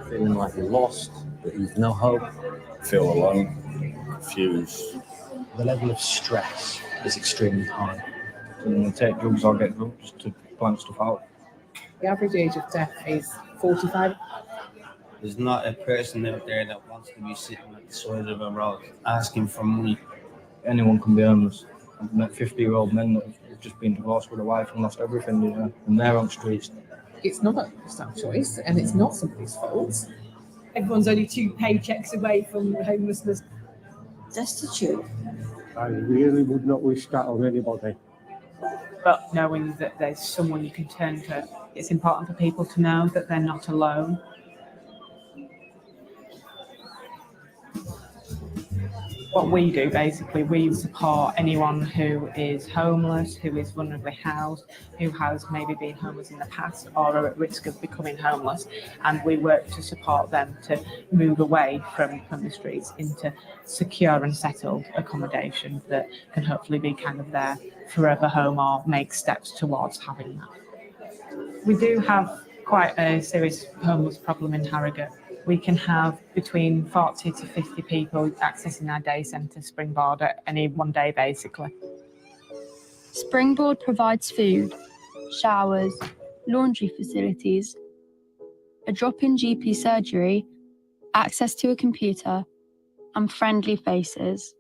Feeling like you're lost, that you've no hope. Feel alone, confused. The level of stress is extremely high. And they take drugs or get drugs to plan stuff out. The average age of death is 45. There's not a person out there that wants to be sitting at the side of a road asking for money. Anyone can be homeless. I've met 50-year-old men that have just been divorced with a wife and lost everything, and they're on the streets. It's not a staff choice, and it's not somebody's fault. Everyone's only 2 paychecks away from homelessness. Destitute. I really would not wish that on anybody. But knowing that there's someone you can turn to, it's important for people to know that they're not alone. What we do, basically, we support anyone who is homeless, who is vulnerably housed, who has maybe been homeless in the past or are at risk of becoming homeless, and we work to support them to move away from the streets into secure and settled accommodation that can hopefully be kind of their forever home or make steps towards having that. We do have quite a serious homeless problem in Harrogate. We can have between 40 to 50 people accessing our day centre Springboard at any one day, basically. Springboard provides food, showers, laundry facilities, a drop-in GP surgery, access to a computer, and friendly faces.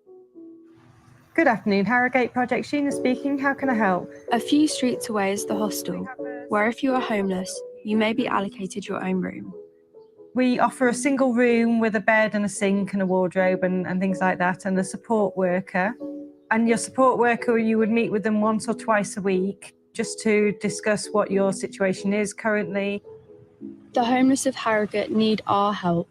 Good afternoon, Harrogate Project. Sheena speaking. How can I help? A few streets away is the hostel, where if you are homeless, you may be allocated your own room. We offer a single room with a bed and a sink and a wardrobe and things like that, and a support worker. And your support worker, you would meet with them once or twice a week just to discuss what your situation is currently. The homeless of Harrogate need our help.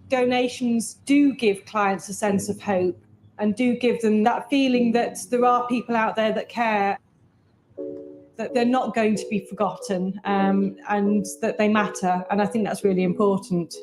Donations do give clients a sense of hope and do give them that feeling that there are people out there that care, that they're not going to be forgotten, and that they matter. And I think that's really important.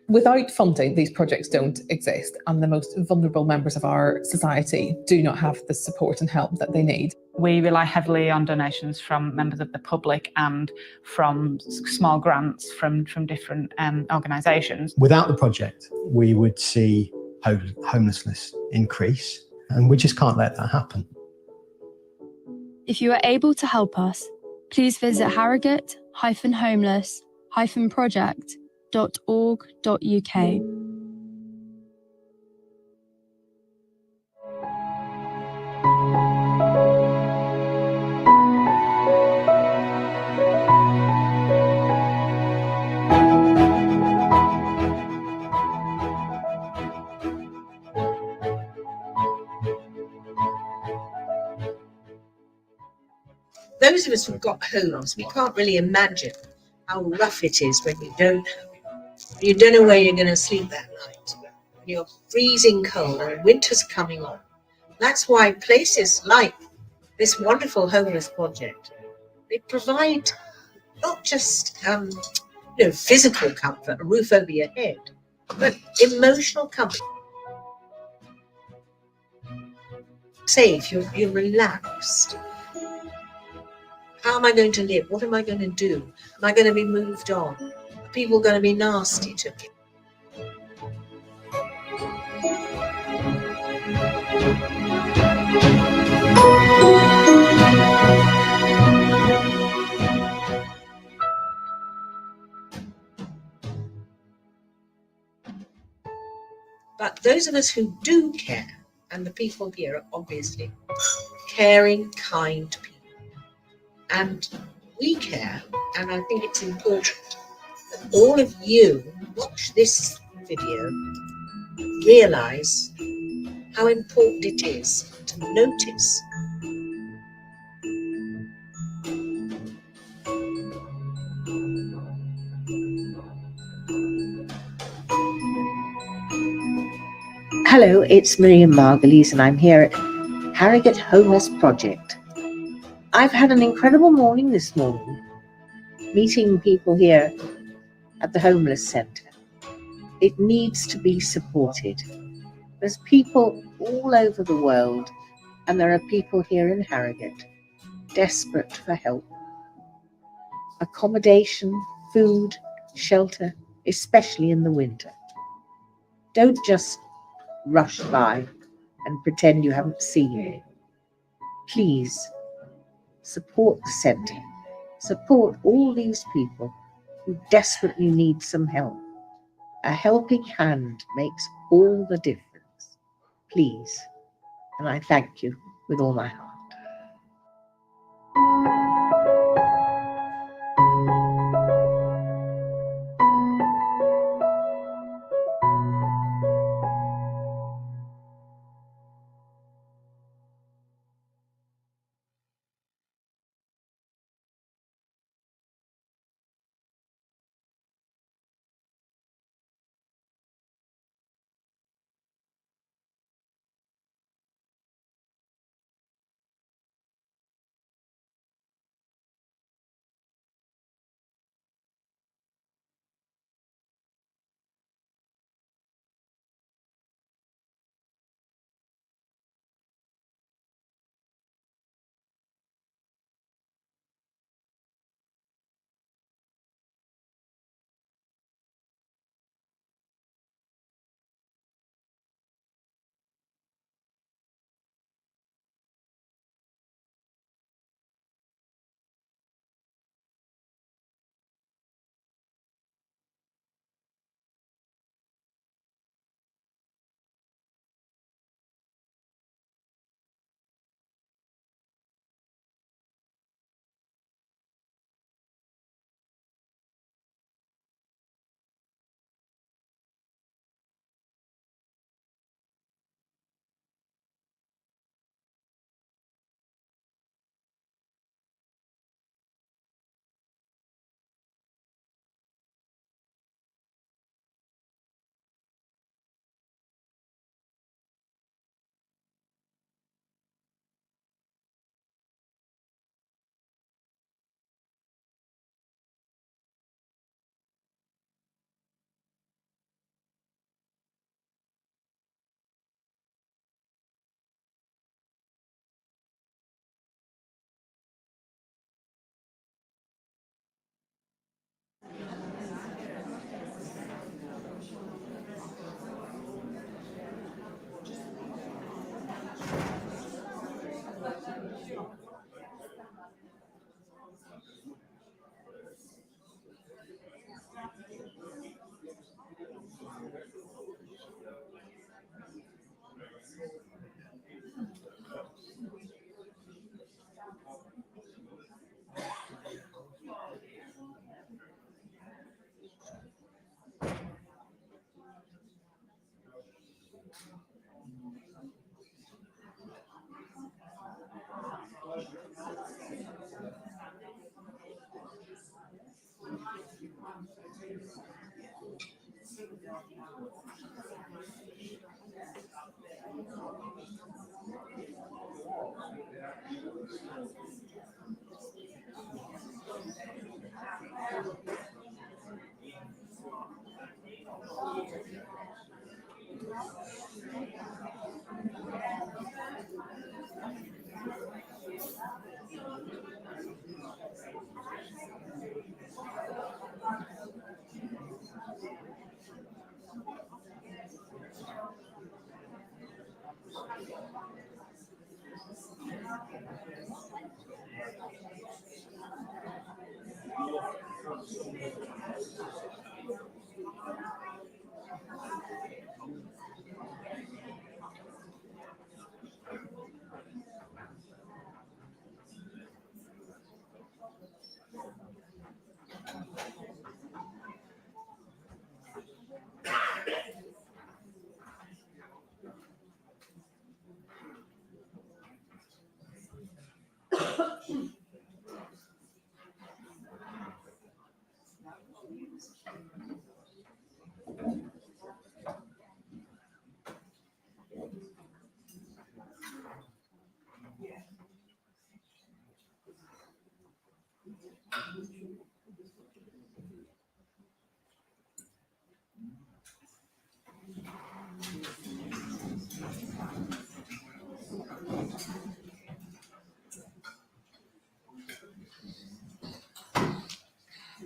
Without funding, these projects don't exist, and the most vulnerable members of our society do not have the support and help that they need. We rely heavily on donations from members of the public and from small grants from different organisations. Without the project, we would see homelessness increase, and we just can't let that happen. If you are able to help us, please visit harrogate-homeless-project.org.uk. Those of us who've got homes, we can't really imagine how rough it is when you don't know where you're going to sleep that night. You're freezing cold and winter's coming on. That's why places like this wonderful homeless project, they provide not just physical comfort, a roof over your head, but emotional comfort. Safe, you're relaxed. How am I going to live? What am I going to do? Am I going to be moved on? Are people going to be nasty to me? But those of us who do care, and the people here are obviously caring, kind people, and we care, and I think it's important that all of you watch this video, realise how important it is to notice. Hello, it's Miriam Margulies and I'm here at Harrogate Homeless Project. I've had an incredible morning this morning, meeting people here at the homeless centre. It needs to be supported. There's people all over the world, and there are people here in Harrogate desperate for help. Accommodation, food, shelter, especially in the winter. Don't just rush by and pretend you haven't seen it. Please support the centre. Support all these people who desperately need some help. A helping hand makes all the difference. Please. And I thank you with all my heart.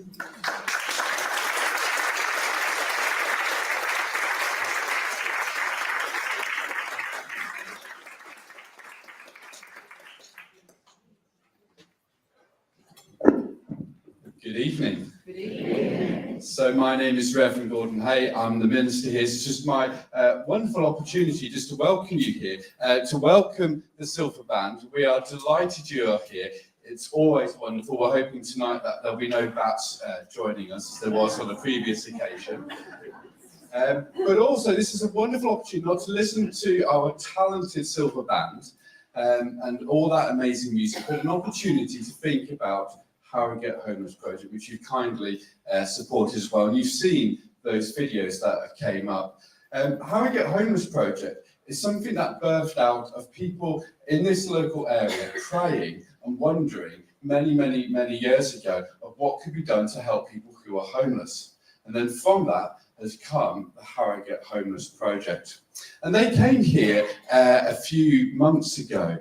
Good evening. Good evening. So my name is Reverend Gordon Hay. I'm the minister here. It's just my wonderful opportunity just to welcome you here, to welcome the Silver Band. We are delighted you are here. It's always wonderful. We're hoping tonight that there'll be no bats joining us, as there was on a previous occasion. But also, this is a wonderful opportunity not to listen to our talented Silver Band and all that amazing music, but an opportunity to think about Harrogate Homeless Project, which you've kindly supported as well. And you've seen those videos that came up. Harrogate Homeless Project is something that birthed out of people in this local area praying and wondering many years ago of what could be done to help people who are homeless. And then from that has come the Harrogate Homeless Project. And they came here a few months ago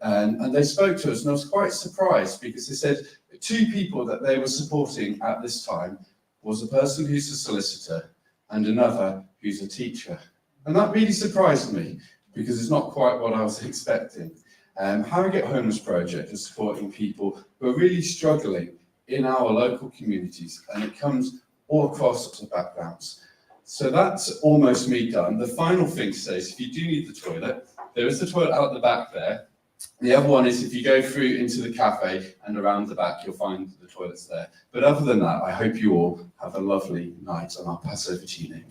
and they spoke to us, and I was quite surprised because they said two people that they were supporting at this time was a person who's a solicitor and another who's a teacher. And that really surprised me because it's not quite what I was expecting. Harrogate Homeless Project is supporting people who are really struggling in our local communities, and it comes all across the backgrounds. So that's almost me done. The final thing to say is if you do need the toilet, there is the toilet out the back there. The other one is if you go through into the cafe and around the back, you'll find the toilets there. But other than that, I hope you all have a lovely night, and I'll pass over to you, Nick.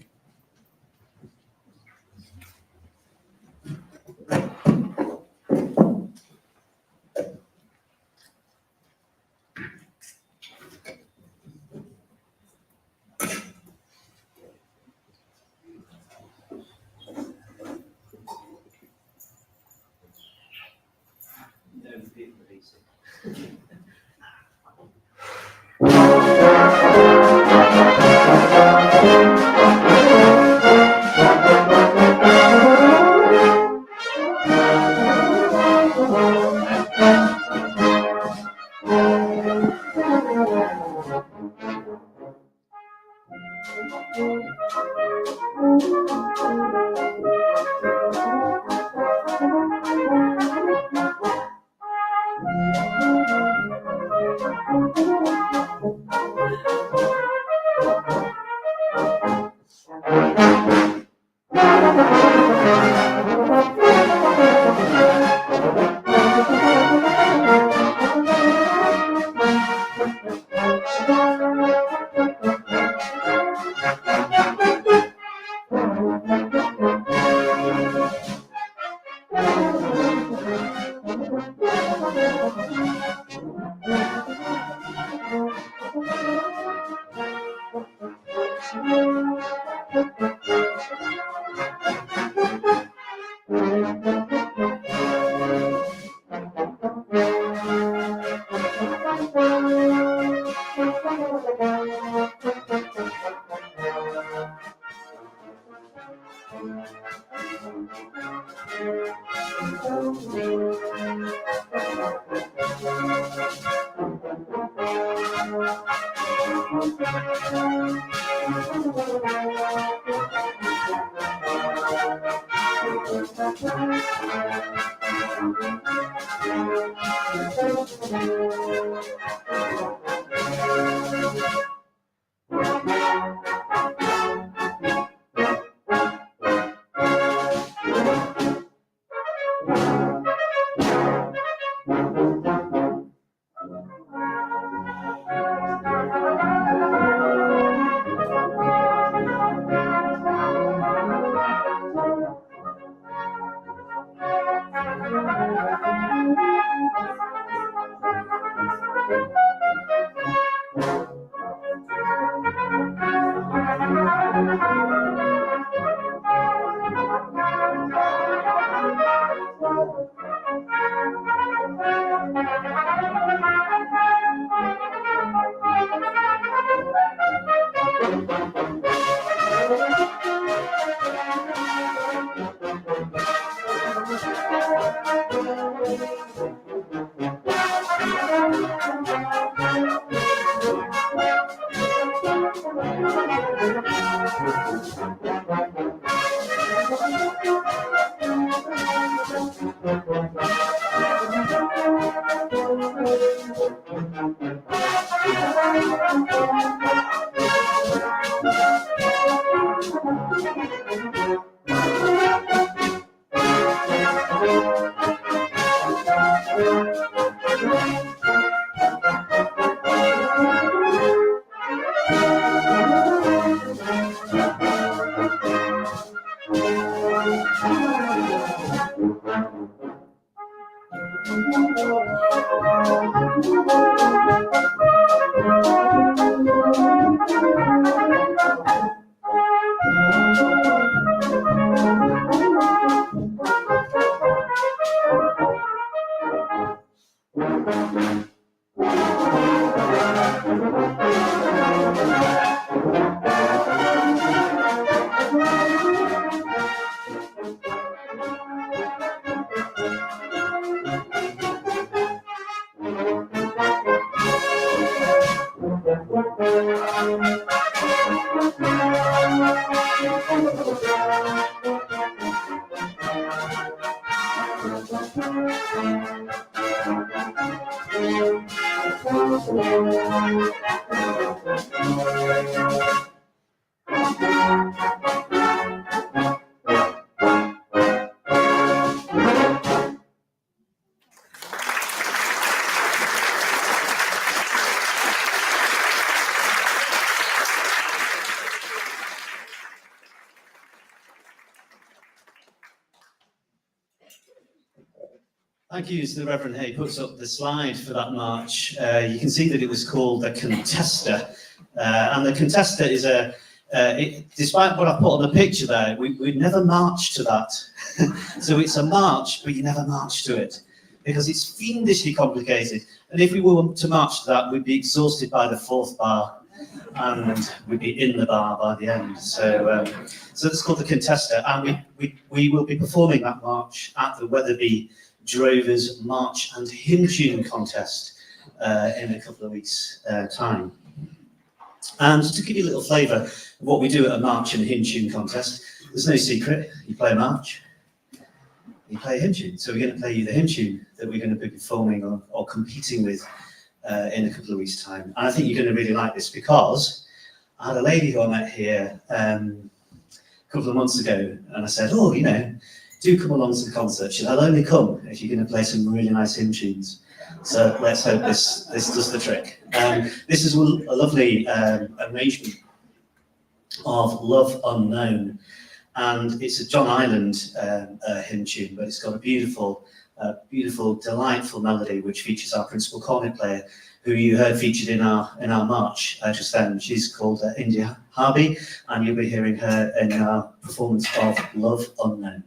Thank you to the Reverend Hay puts up the slide for that march. You can see that it was called the Contester. And the Contester is despite what I put on the picture there, we'd never marched to that. So it's a march, but you never march to it because it's fiendishly complicated. And if we were to march to that, we'd be exhausted by the fourth bar and we'd be in the bar by the end. So it's called the Contester. And we will be performing that march at the Wetherby Drovers March and Hymn Tune Contest in a couple of weeks' time. And to give you a little flavour of what we do at a march and hymn tune contest, there's no secret. You play a march, you play a hymn tune. So we're going to play you the hymn tune that we're going to be performing or competing with in a couple of weeks' time. And I think you're going to really like this because I had a lady who I met here a couple of months ago, and I said, oh, you know, do come along to the concert. She said, I'll only come if you're going to play some really nice hymn tunes. So let's hope this does the trick. This is a lovely arrangement of Love Unknown, and it's a John Island hymn tune, but it's got a beautiful, delightful melody which features our principal cornet player, who you heard featured in our march just then. She's called India Harvey, and you'll be hearing her in our performance of Love Unknown.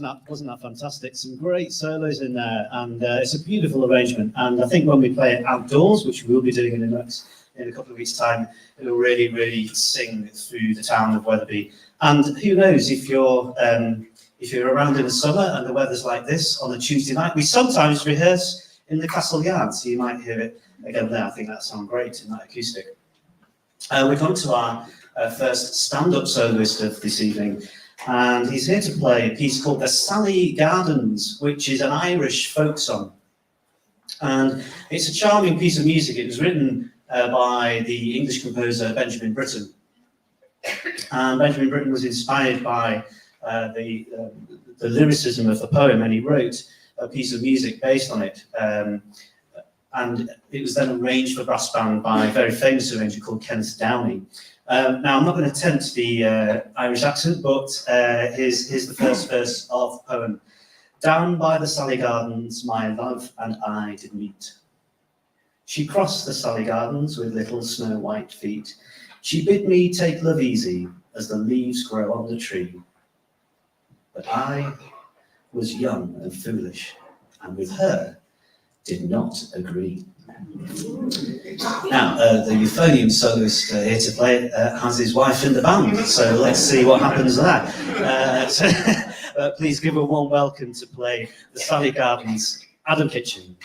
Wasn't that fantastic? Some great solos in there, and it's a beautiful arrangement. And I think when we play it outdoors, which we'll be doing in a couple of weeks' time, it'll really, really sing through the town of Wetherby. And who knows, if you're around in the summer and the weather's like this on a Tuesday night, we sometimes rehearse in the Castle Yard, so you might hear it again there. I think that sounds great in that acoustic. We come to our first stand-up soloist of this evening, and he's here to play a piece called The Sally Gardens, which is an Irish folk song. And it's a charming piece of music. It was written by the English composer Benjamin Britten. And Benjamin Britten was inspired by the lyricism of the poem, and he wrote a piece of music based on it. And it was then arranged for brass band by a very famous arranger called Kenneth Downey. Now, I'm not going to attempt the Irish accent, but here's the first verse of the poem. Down by the Sally Gardens, my love and I did meet. She crossed the Sally Gardens with little snow-white feet. She bid me take love easy as the leaves grow on the tree. But I was young and foolish, and with her did not agree. Now, the euphonium soloist here to play has his wife in the band, so let's see what happens there. Please give a warm welcome to play the Sally Gardens, Adam Kitchen.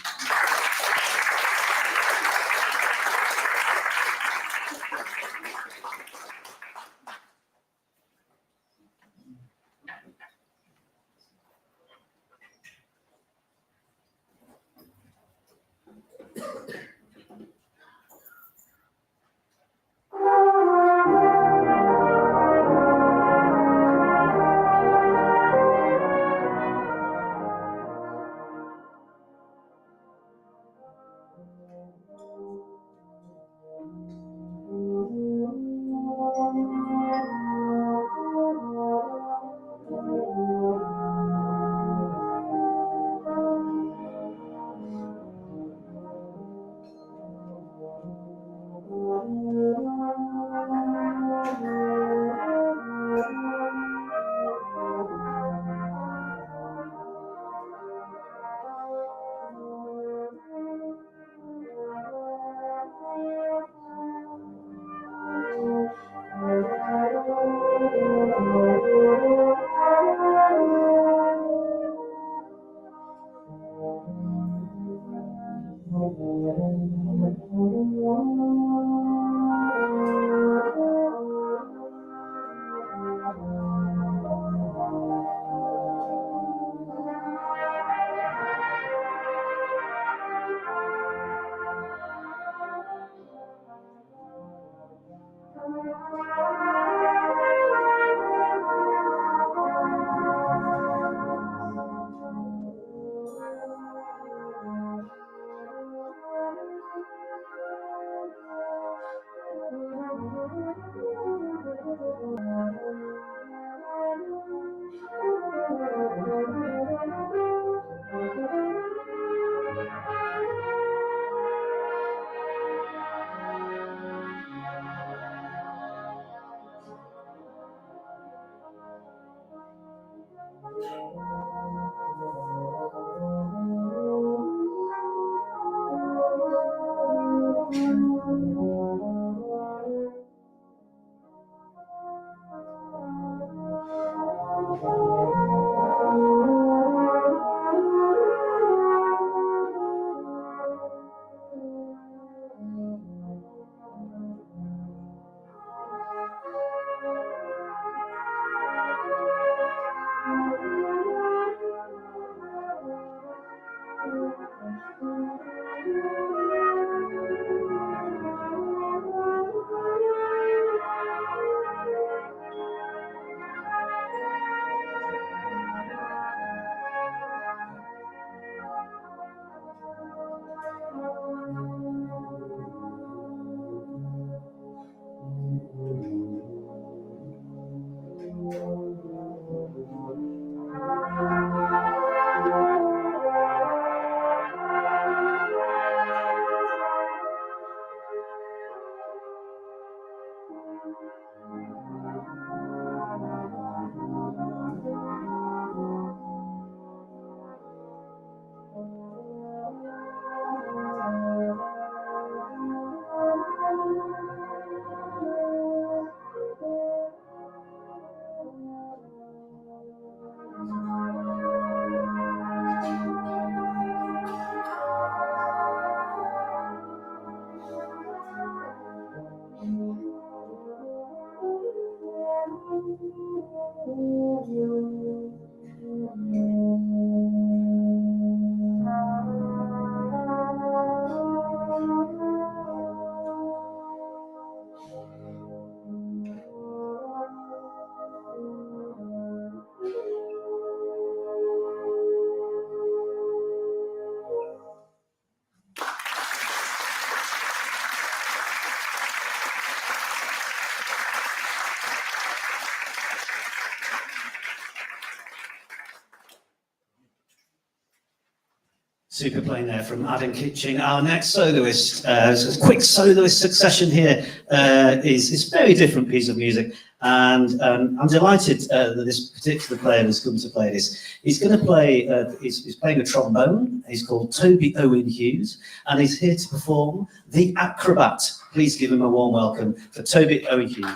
Super playing there from Adam Kitching. Our next soloist, a quick soloist succession here, is a very different piece of music. And I'm delighted that this particular player has come to play this. He's going to play, he's playing a trombone. He's called Toby Owen Hughes, and he's here to perform The Acrobat. Please give him a warm welcome for Toby Owen Hughes.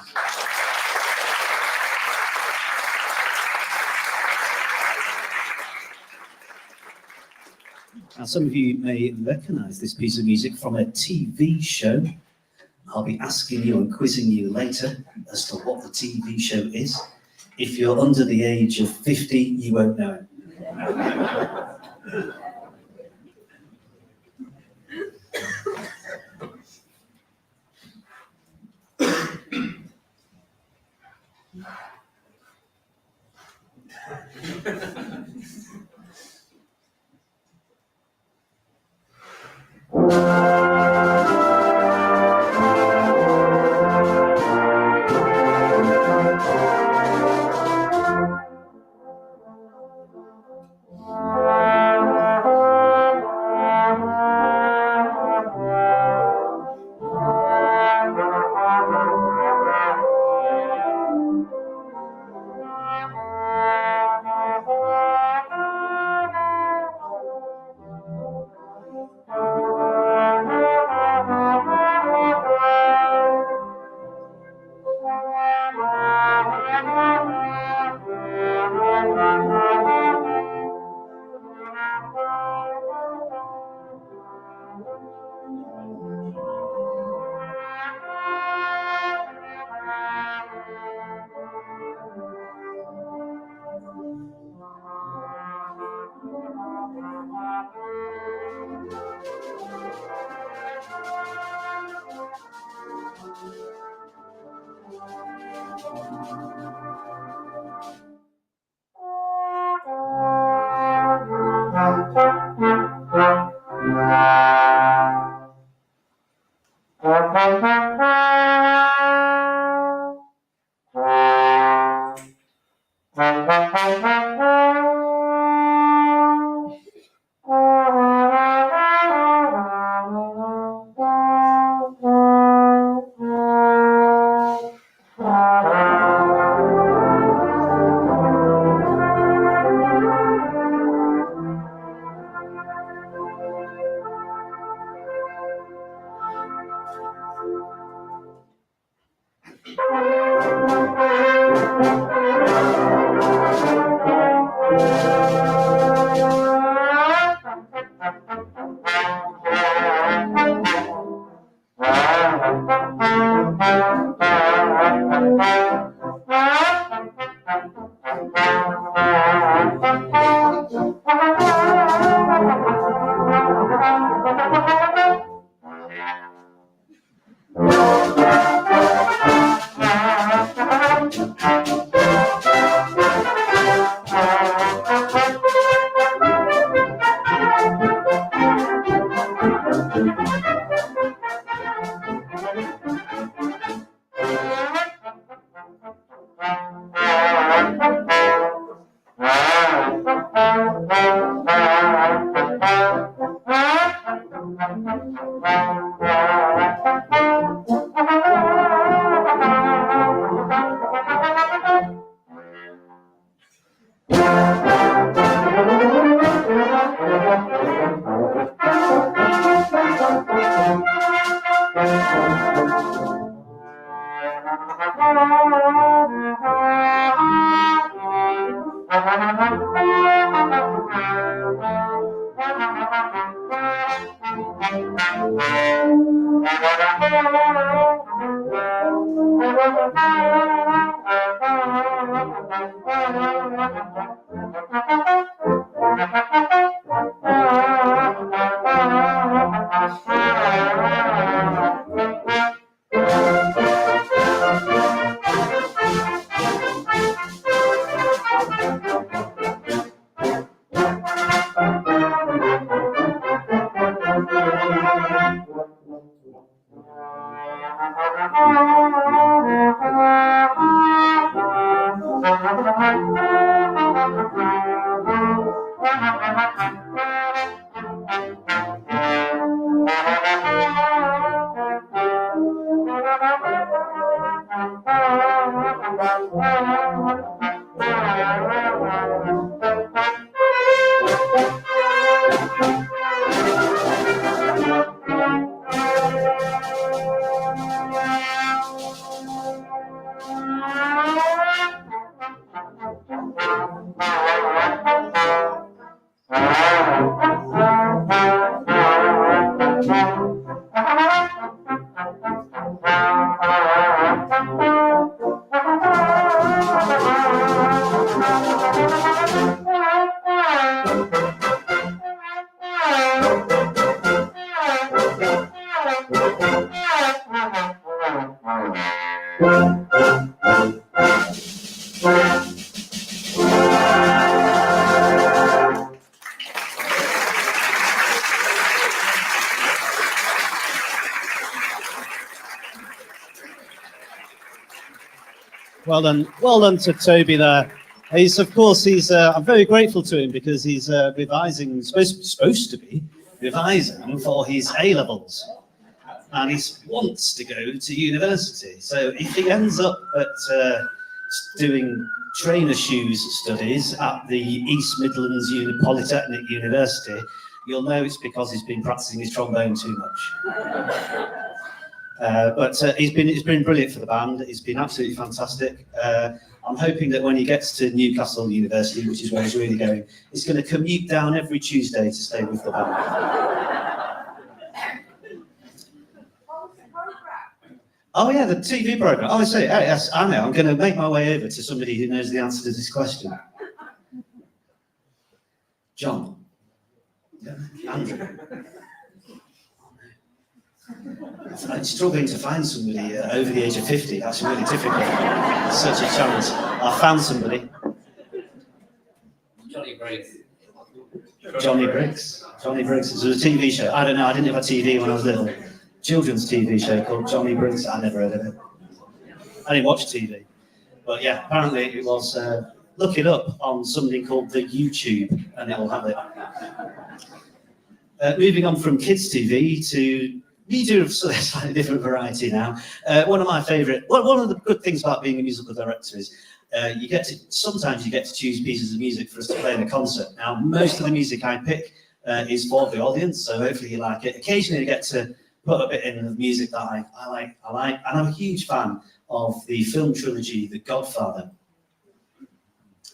Now, some of you may recognise this piece of music from a TV show. I'll be asking you and quizzing you later as to what the TV show is. If you're under the age of 50, you won't know it. Well done to Toby there. I'm very grateful to him because he's revising, supposed to be revising for his A-levels. And he wants to go to university. So if he ends up at doing trainer shoes studies at the East Midlands Polytechnic University, you'll know it's because he's been practicing his trombone too much. But he's been brilliant for the band. He's been absolutely fantastic. I'm hoping that when he gets to Newcastle University, which is where he's really going, he's going to commute down every Tuesday to stay with the band. Oh yeah, the TV program. Oh, I see. Yes, I know. I'm going to make my way over to somebody who knows the answer to this question. John. Yeah. Andrew. I'm struggling to find somebody over the age of 50. That's really difficult. It's such a challenge. I found somebody. Johnny Briggs. Johnny Briggs. Johnny Briggs. It was a TV show. I don't know. I didn't have a TV when I was little. Children's TV show called Johnny Briggs. I never heard of it. I didn't watch TV. But yeah, apparently it was, look it up on something called the YouTube and it'll have it. Moving on from kids TV to media of slightly different variety now. One of the good things about being a musical director is sometimes you get to choose pieces of music for us to play in a concert. Now, most of the music I pick is for the audience, so hopefully you like it. Occasionally I get to put a bit in of music that I like, and I'm a huge fan of the film trilogy, The Godfather.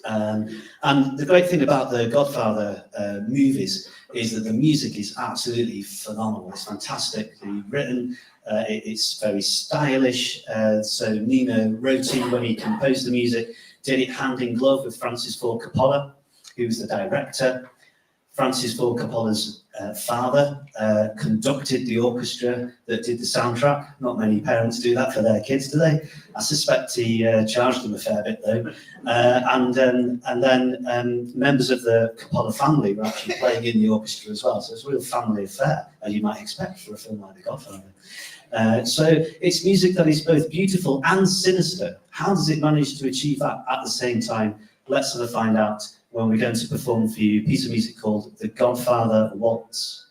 And the great thing about the Godfather movies is that the music is absolutely phenomenal. It's fantastically written. It's very stylish. So Nino Roti, when he composed the music, did it hand in glove with Francis Ford Coppola, who was the director. Francis Ford Coppola's father conducted the orchestra that did the soundtrack. Not many parents do that for their kids, do they? I suspect he charged them a fair bit, though. And then members of the Coppola family were actually playing in the orchestra as well. So it's a real family affair, as you might expect for a film like The Godfather. So it's music that is both beautiful and sinister. How does it manage to achieve that at the same time? Let's sort of find out when we're going to perform for you a piece of music called The Godfather Waltz.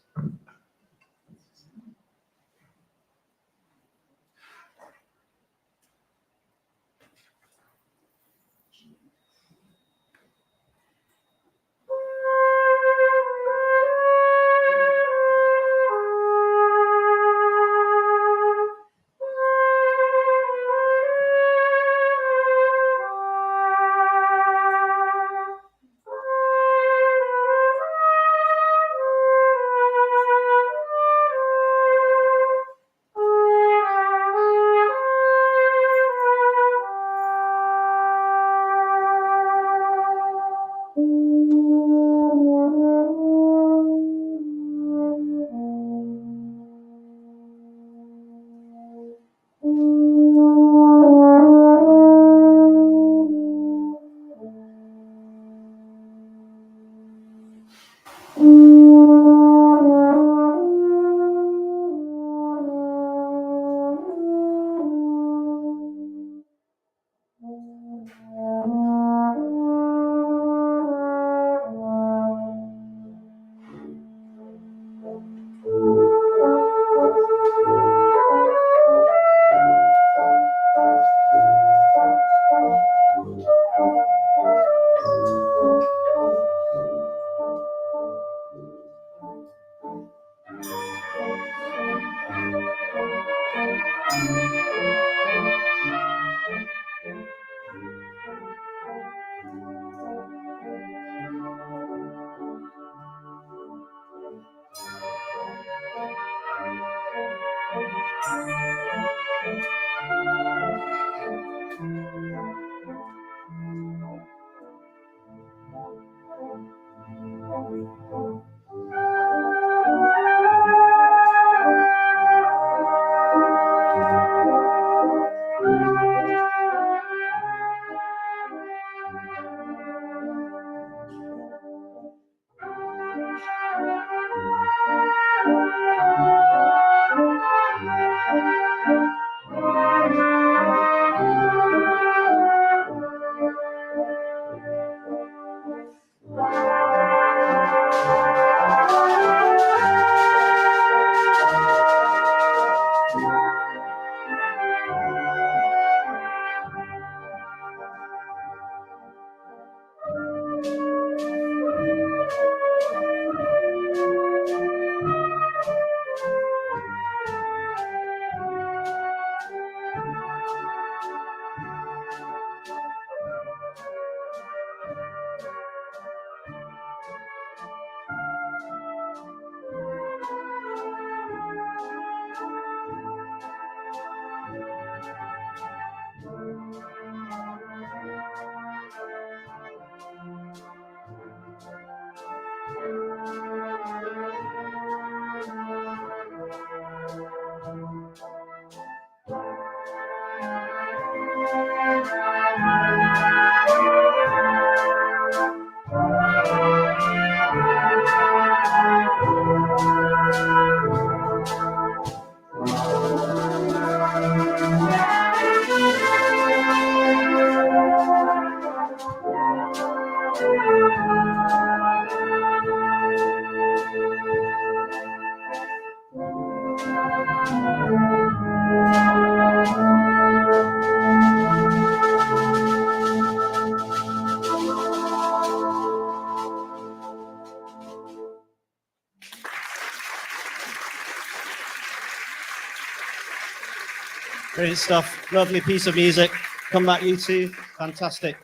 Brilliant stuff. Lovely piece of music. Come back, you two. Fantastic.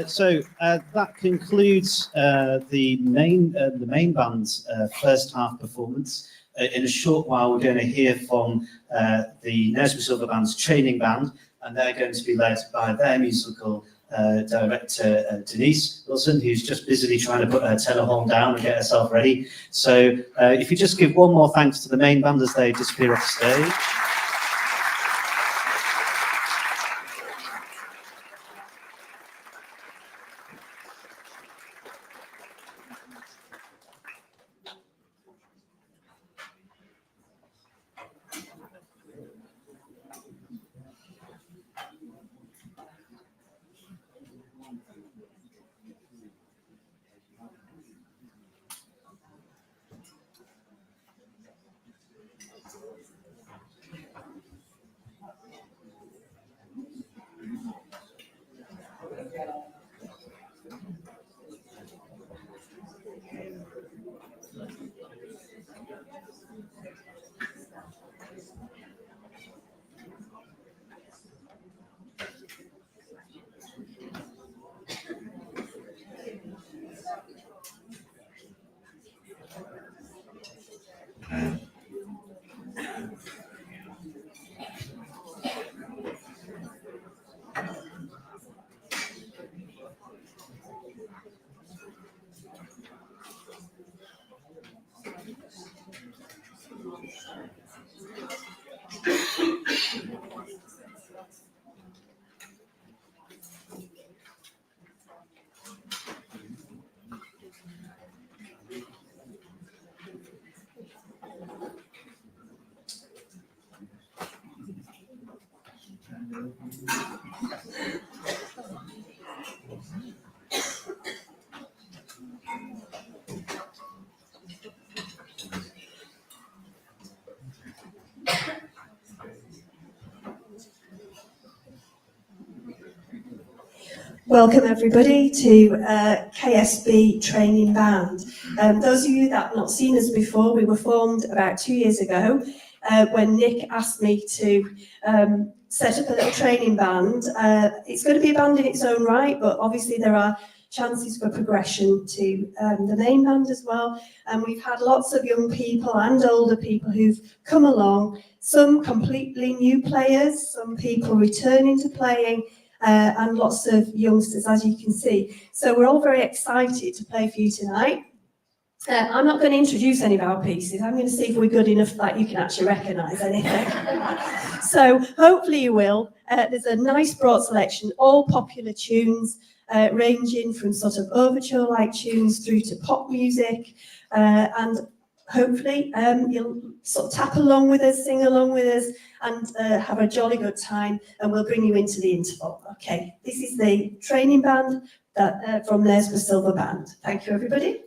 So that concludes the main band's first half performance. In a short while, we're going to hear from the Knaresborough Silver Band's training band, and they're going to be led by their musical director, Denise Wilson, who's just busily trying to put her tenor horn down and get herself ready. So if you just give one more thanks to the main band as they disappear off the stage. Welcome everybody to KSB Training Band. Those of you that have not seen us before, we were formed about 2 years ago when Nick asked me to set up a little training band. It's going to be a band in its own right, but obviously there are chances for progression to the main band as well. And we've had lots of young people and older people who've come along, some completely new players, some people returning to playing, and lots of youngsters, as you can see. So we're all very excited to play for you tonight. I'm not going to introduce any of our pieces. I'm going to see if we're good enough that you can actually recognise anything. So hopefully you will. There's a nice broad selection, all popular tunes, ranging from sort of overture-like tunes through to pop music, and hopefully you'll sort of tap along with us, sing along with us, and have a jolly good time, and we'll bring you into the interval. Okay, this is the training band that, from Knaresborough Silver Band. Thank you, everybody.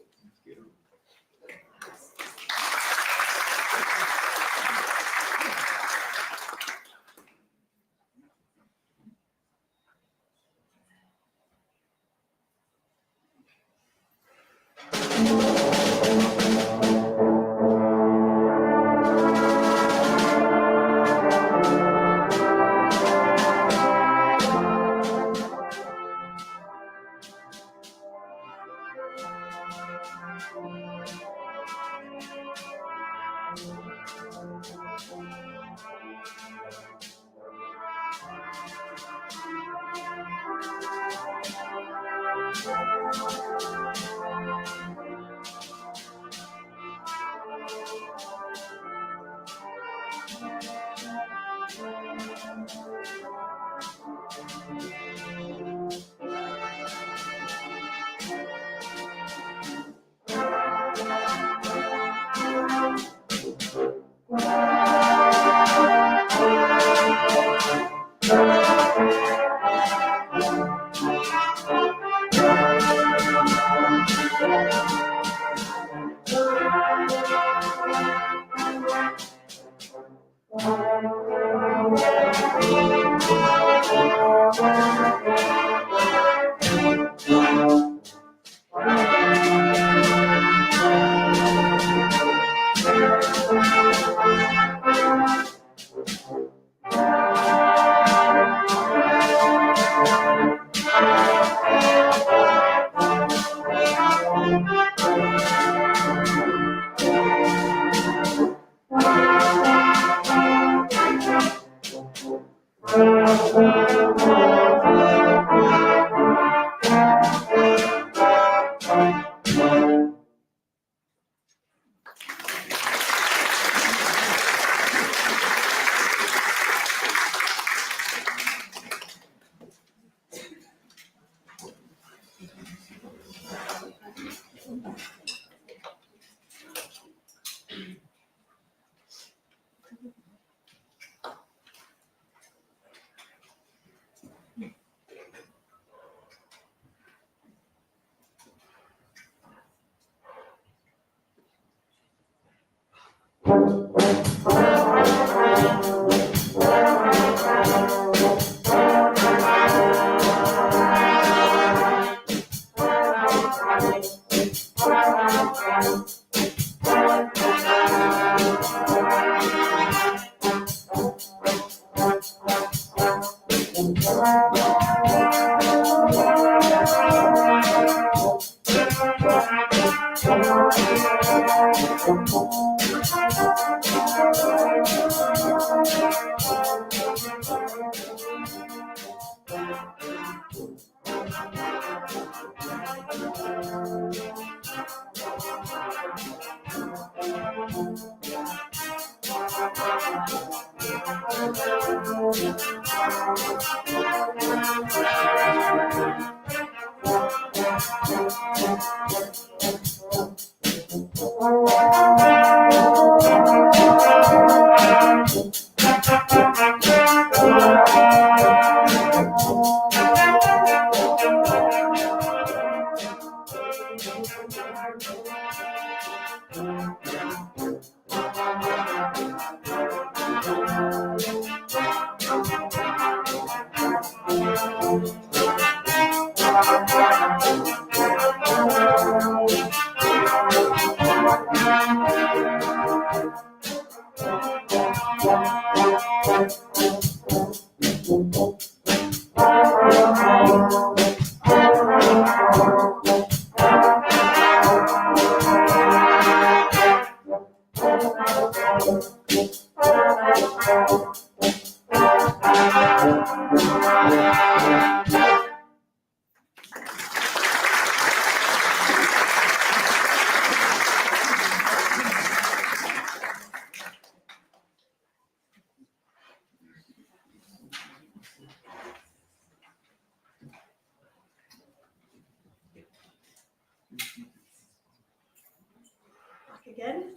Again,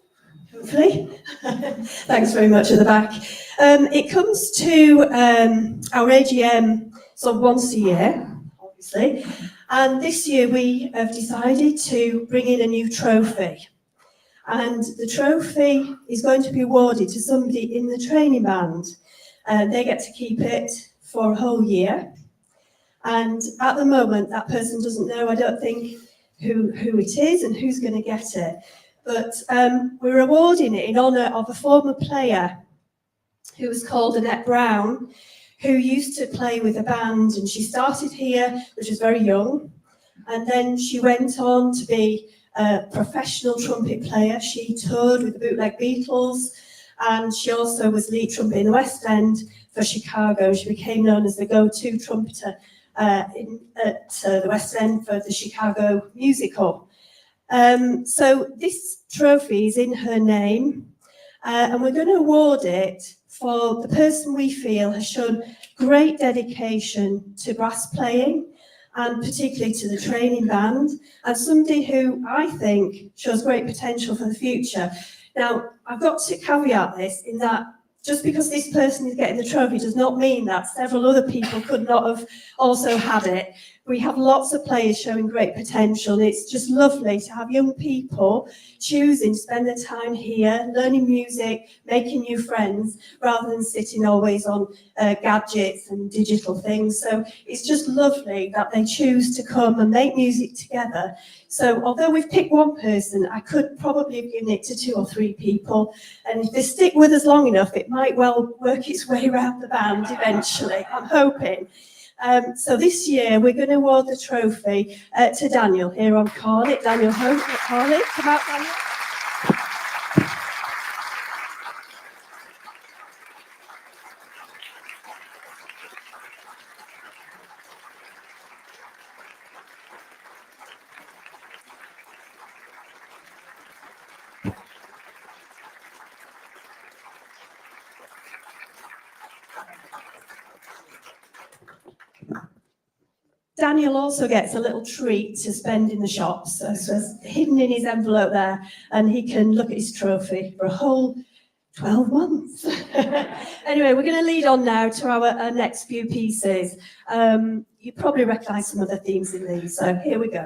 hopefully. Thanks very much at the back. It comes to our AGM sort of once a year, obviously, and this year we have decided to bring in a new trophy. And the trophy is going to be awarded to somebody in the training band. They get to keep it for a whole year. And at the moment, that person doesn't know, I don't think, who it is and who's going to get it. But we're awarding it in honour of a former player who was called Annette Brown, who used to play with a band, and she started here, when she was very young, and then she went on to be a professional trumpet player. She toured with the Bootleg Beatles, and she also was lead trumpet in the West End for Chicago. She became known as the go-to trumpeter at the West End for the Chicago musical. So this trophy is in her name, and we're going to award it for the person we feel has shown great dedication to brass playing, and particularly to the training band, and somebody who I think shows great potential for the future. Now, I've got to caveat this in that just because this person is getting the trophy does not mean that several other people could not have also had it. We have lots of players showing great potential. It's just lovely to have young people choosing to spend their time here, learning music, making new friends, rather than sitting always on gadgets and digital things. So it's just lovely that they choose to come and make music together. So although we've picked one person, I could probably have given it to 2 or 3 people. And if they stick with us long enough, it might well work its way around the band eventually, I'm hoping. So this year we're going to award the trophy to Daniel here on Carlet. Daniel Carlet, come out, Daniel. Daniel also gets a little treat to spend in the shops, so it's hidden in his envelope there, and he can look at his trophy for a whole 12 months. Anyway, we're going to lead on now to our next few pieces. You probably recognise some of the themes in these, so here we go.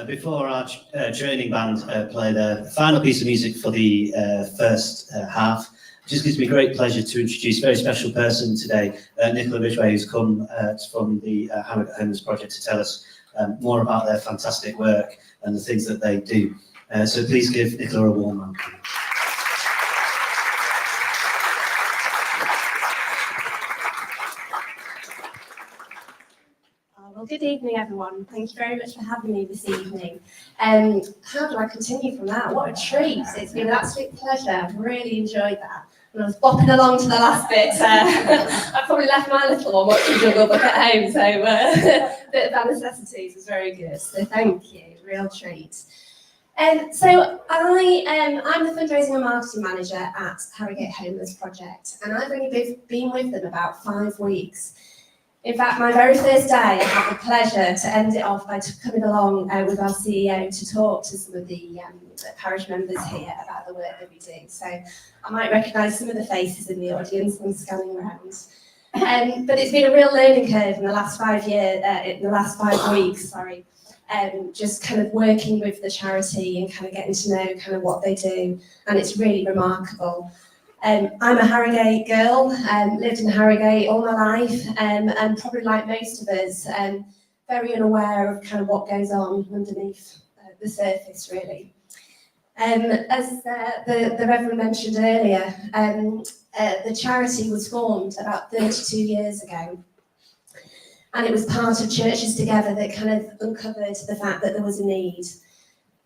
Before our training band play the final piece of music for the first half, it just gives me great pleasure to introduce a very special person today, Nicola Ridgway, who's come from the Harrogate Homeless Project to tell us more about their fantastic work and the things that they do. So please give Nicola a warm welcome. Well, good evening, everyone. Thank you very much for having me this evening. How do I continue from that? What a treat. It's been an absolute pleasure. I've really enjoyed that. When I was bopping along to the last bit, I probably left my little one watching Jungle Book at home, so a bit of our necessities was very good. So thank you, real treat. So I'm the fundraising and marketing manager at Harrogate Homeless Project, and I've only been with them about 5 weeks. In fact, my very first day, I had the pleasure to end it off by coming along with our CEO to talk to some of the parish members here about the work that we do. So I might recognise some of the faces in the audience. I'm scanning around. But it's been a real learning curve in the last 5 weeks, sorry. Just kind of working with the charity and kind of getting to know kind of what they do, and it's really remarkable. I'm a Harrogate girl, lived in Harrogate all my life, and probably like most of us, very unaware of kind of what goes on underneath the surface, really. As the Reverend mentioned earlier, the charity was formed about 32 years ago. And it was part of Churches Together that kind of uncovered the fact that there was a need.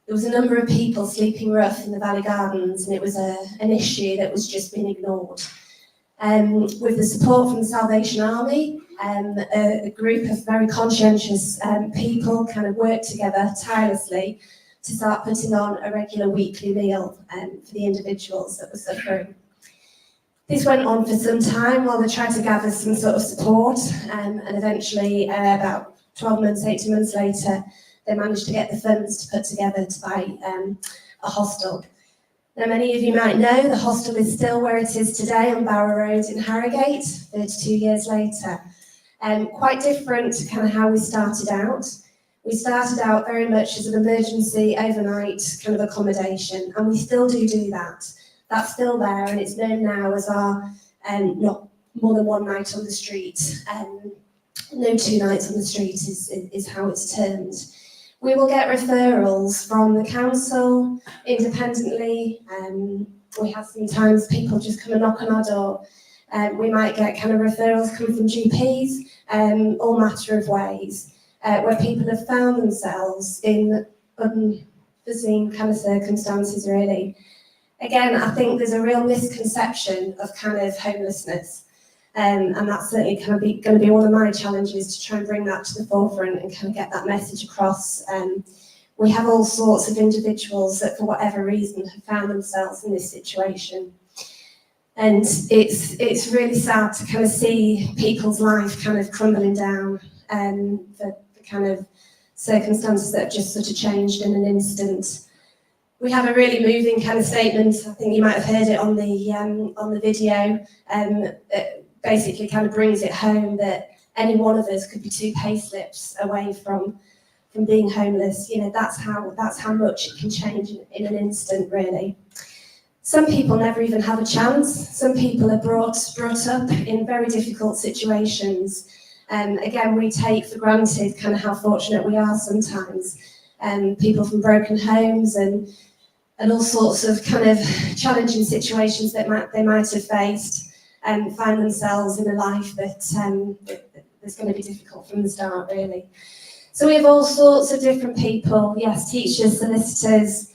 There was a number of people sleeping rough in the Valley Gardens, and it was an issue that was just being ignored. With the support from the Salvation Army, a group of very conscientious people kind of worked together tirelessly to start putting on a regular weekly meal for the individuals that were suffering. This went on for some time while they tried to gather some sort of support, and eventually, about 12 months, 18 months later, they managed to get the funds to put together to buy a hostel. Now, many of you might know the hostel is still where it is today on Barrow Road in Harrogate, 32 years later. Quite different to kind of how we started out. We started out very much as an emergency overnight kind of accommodation, and we still do that. That's still there, and it's known now as our not more than one night on the street. No 2 nights on the street is how it's termed. We will get referrals from the council independently. We have sometimes people just come and knock on our door. We might get kind of referrals coming from GPs, all matter of ways, where people have found themselves in unforeseen kind of circumstances, really. Again, I think there's a real misconception of kind of homelessness. And that's certainly kind of going to be one of my challenges, to try and bring that to the forefront and kind of get that message across. We have all sorts of individuals that, for whatever reason, have found themselves in this situation. And it's really sad to kind of see people's life kind of crumbling down for kind of circumstances that have just sort of changed in an instant. We have a really moving kind of statement. I think you might have heard it on the video. That basically kind of brings it home that any one of us could be 2 pay slips away from being homeless. You know, that's how much it can change in an instant, really. Some people never even have a chance. Some people are brought up in very difficult situations. Again, we take for granted kind of how fortunate we are sometimes. People from broken homes and all sorts of kind of challenging situations that they might have faced, find themselves in a life that's going to be difficult from the start, really. So we have all sorts of different people, yes, teachers, solicitors,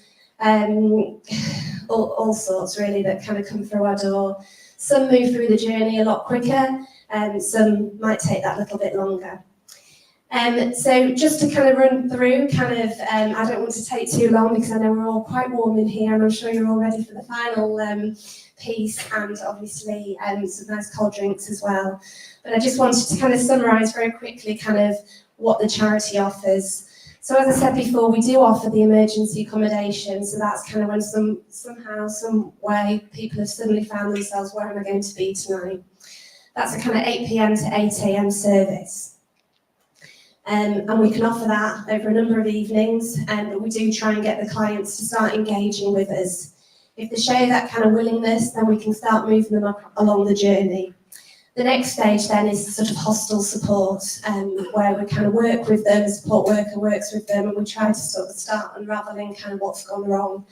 all sorts really that kind of come through our door. Some move through the journey a lot quicker, and some might take that little bit longer. So just to kind of run through, I don't want to take too long because I know we're all quite warm in here, and I'm sure you're all ready for the final piece, and obviously some nice cold drinks as well. But I just wanted to kind of summarise very quickly kind of what the charity offers. So as I said before, we do offer the emergency accommodation. So that's kind of when somehow, some way, people have suddenly found themselves, where am I going to be tonight? That's a kind of 8 p.m. to 8 a.m. service. And we can offer that over a number of evenings, but we do try and get the clients to start engaging with us. If they show that kind of willingness, then we can start moving them along the journey. The next stage then is sort of hostel support, where we kind of work with them, a support worker works with them, and we try to sort of start unravelling kind of what's gone wrong.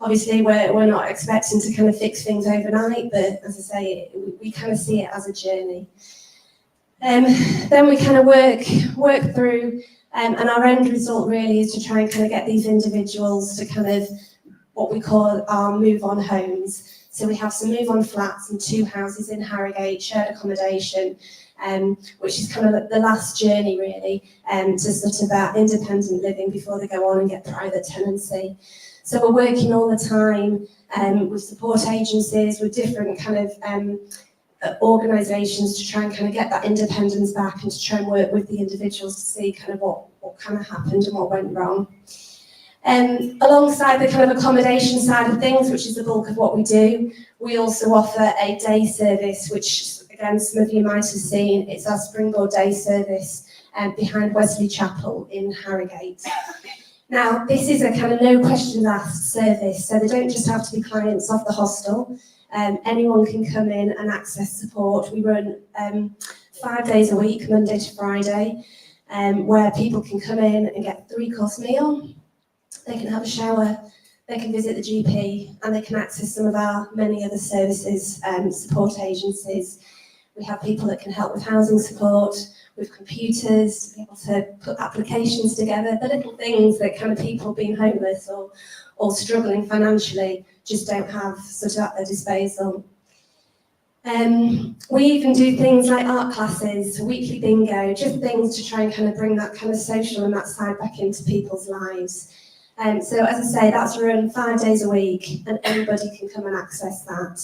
Obviously, we're not expecting to kind of fix things overnight, but as I say, we kind of see it as a journey. Then we kind of work through, and our end result really is to try and kind of get these individuals to kind of what we call our move-on homes. So we have some move-on flats and 2 houses in Harrogate, shared accommodation, which is kind of the last journey really, to sort of that independent living before they go on and get private tenancy. So we're working all the time with support agencies, with different kind of organisations to try and kind of get that independence back, and to try and work with the individuals to see kind of what kind of happened and what went wrong. Alongside the kind of accommodation side of things, which is the bulk of what we do, we also offer a day service, which again some of you might have seen. It's our Springboard Day service behind Wesley Chapel in Harrogate. Now, this is a kind of no questions asked service, so they don't just have to be clients of the hostel. Anyone can come in and access support. We run 5 days a week, Monday to Friday, where people can come in and get a 3-course meal. They can have a shower, they can visit the GP and they can access some of our many other services, support agencies. We have people that can help with housing support, with computers, to be able to put applications together, the little things that kind of people being homeless or struggling financially just don't have sort of at their disposal. We even do things like art classes, weekly bingo, just things to try and kind of bring that kind of social and that side back into people's lives. So as I say, that's run 5 days a week and anybody can come and access that.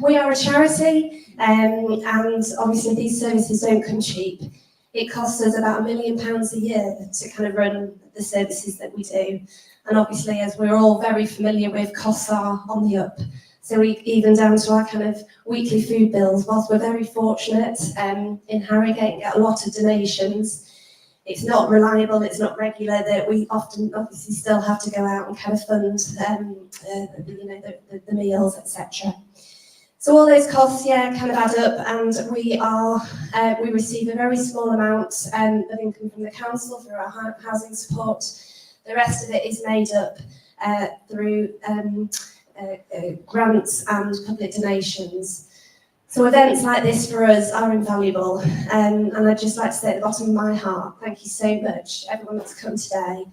We are a charity and obviously these services don't come cheap. It costs us about £1 million a year to kind of run the services that we do. And obviously, as we're all very familiar with, costs are on the up. So we even down to our kind of weekly food bills, whilst we're very fortunate in Harrogate, get a lot of donations. It's not reliable, it's not regular, that we often obviously still have to go out and kind of fund the meals, etc. So all those costs, kind of add up, and we receive a very small amount of income from the council through our housing support. The rest of it is made up through grants and public donations. So events like this for us are invaluable, and I'd just like to say at the bottom of my heart, thank you so much, everyone that's come today,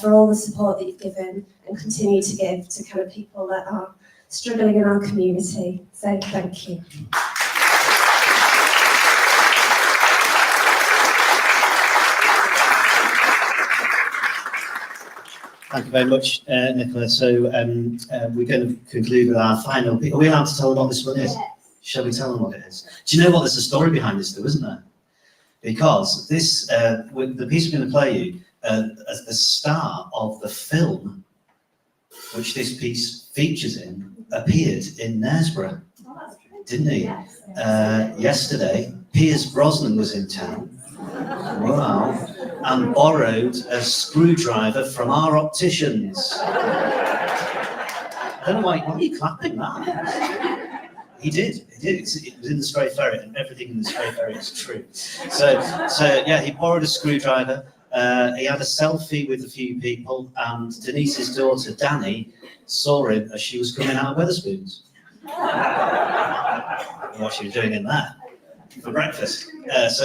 for all the support that you've given and continue to give to kind of people that are struggling in our community. So thank you. Thank you very much, Nicola. So we're going to conclude with our final. Are we allowed to tell them what this one is? Yes. Shall we tell them what it is? Do you know what? There's a story behind this, though, isn't there? Because this, the piece we're going to play you, as the star of the film, which this piece features in, appeared in Knaresborough, didn't he? Yes. Yesterday, Piers Brosnan was in town. Wow. And borrowed a screwdriver from our opticians. I don't know why are you clapping that? He did. It was in the Stray Ferret, and everything in the Stray Ferret is true. So yeah, he borrowed a screwdriver. He had a selfie with a few people, and Denise's daughter, Danny, saw him as she was coming out of Wetherspoons. What she was doing in there for breakfast. So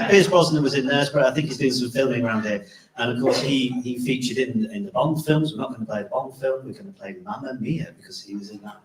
Piers Brosnan was in Knaresborough. I think he's doing some filming around here. And of course, he featured in the Bond films. We're not going to play the Bond film. We're going to play Mamma Mia because he was in that.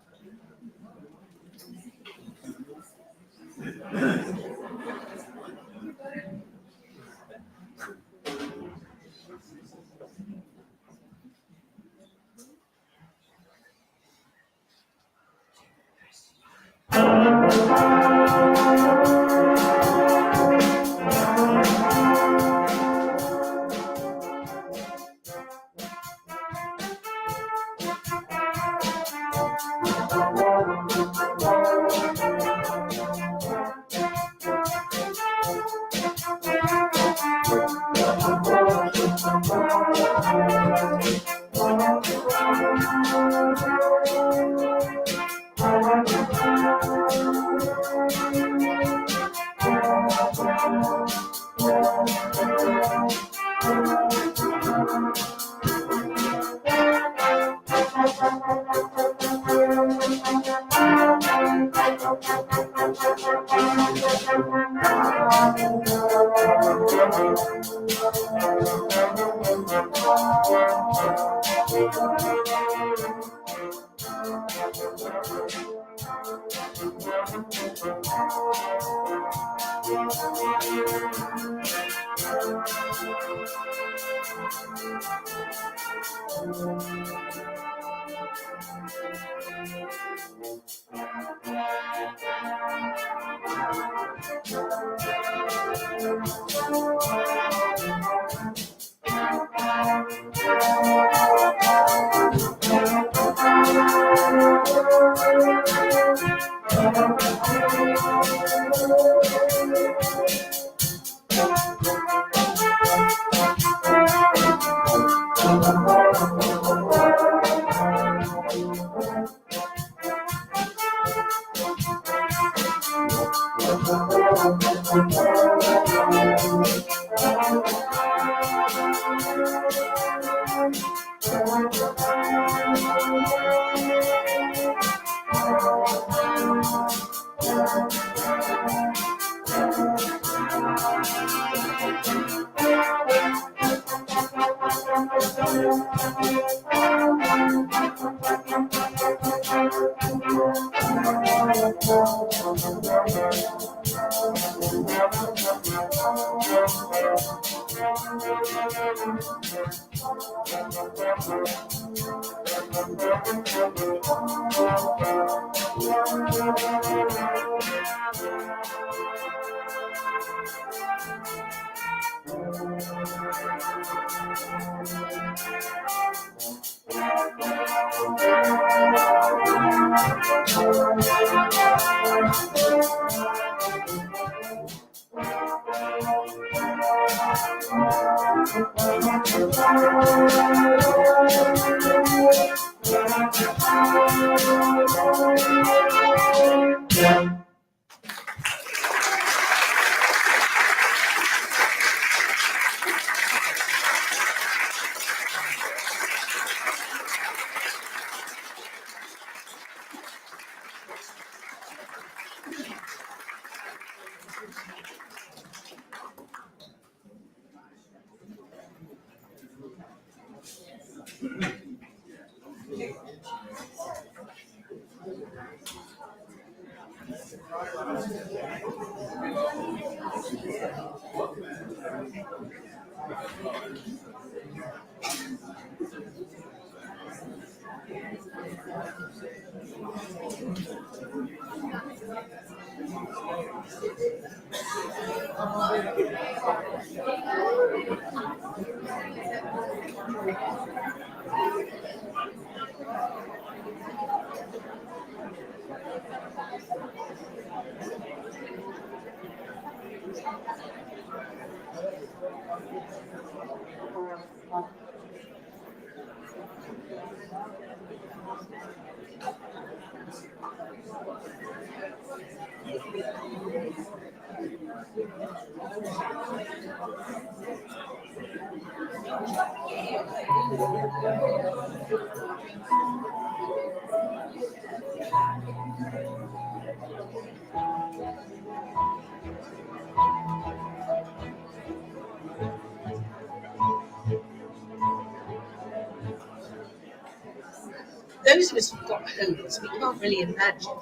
Those of us who've got homes, we can't really imagine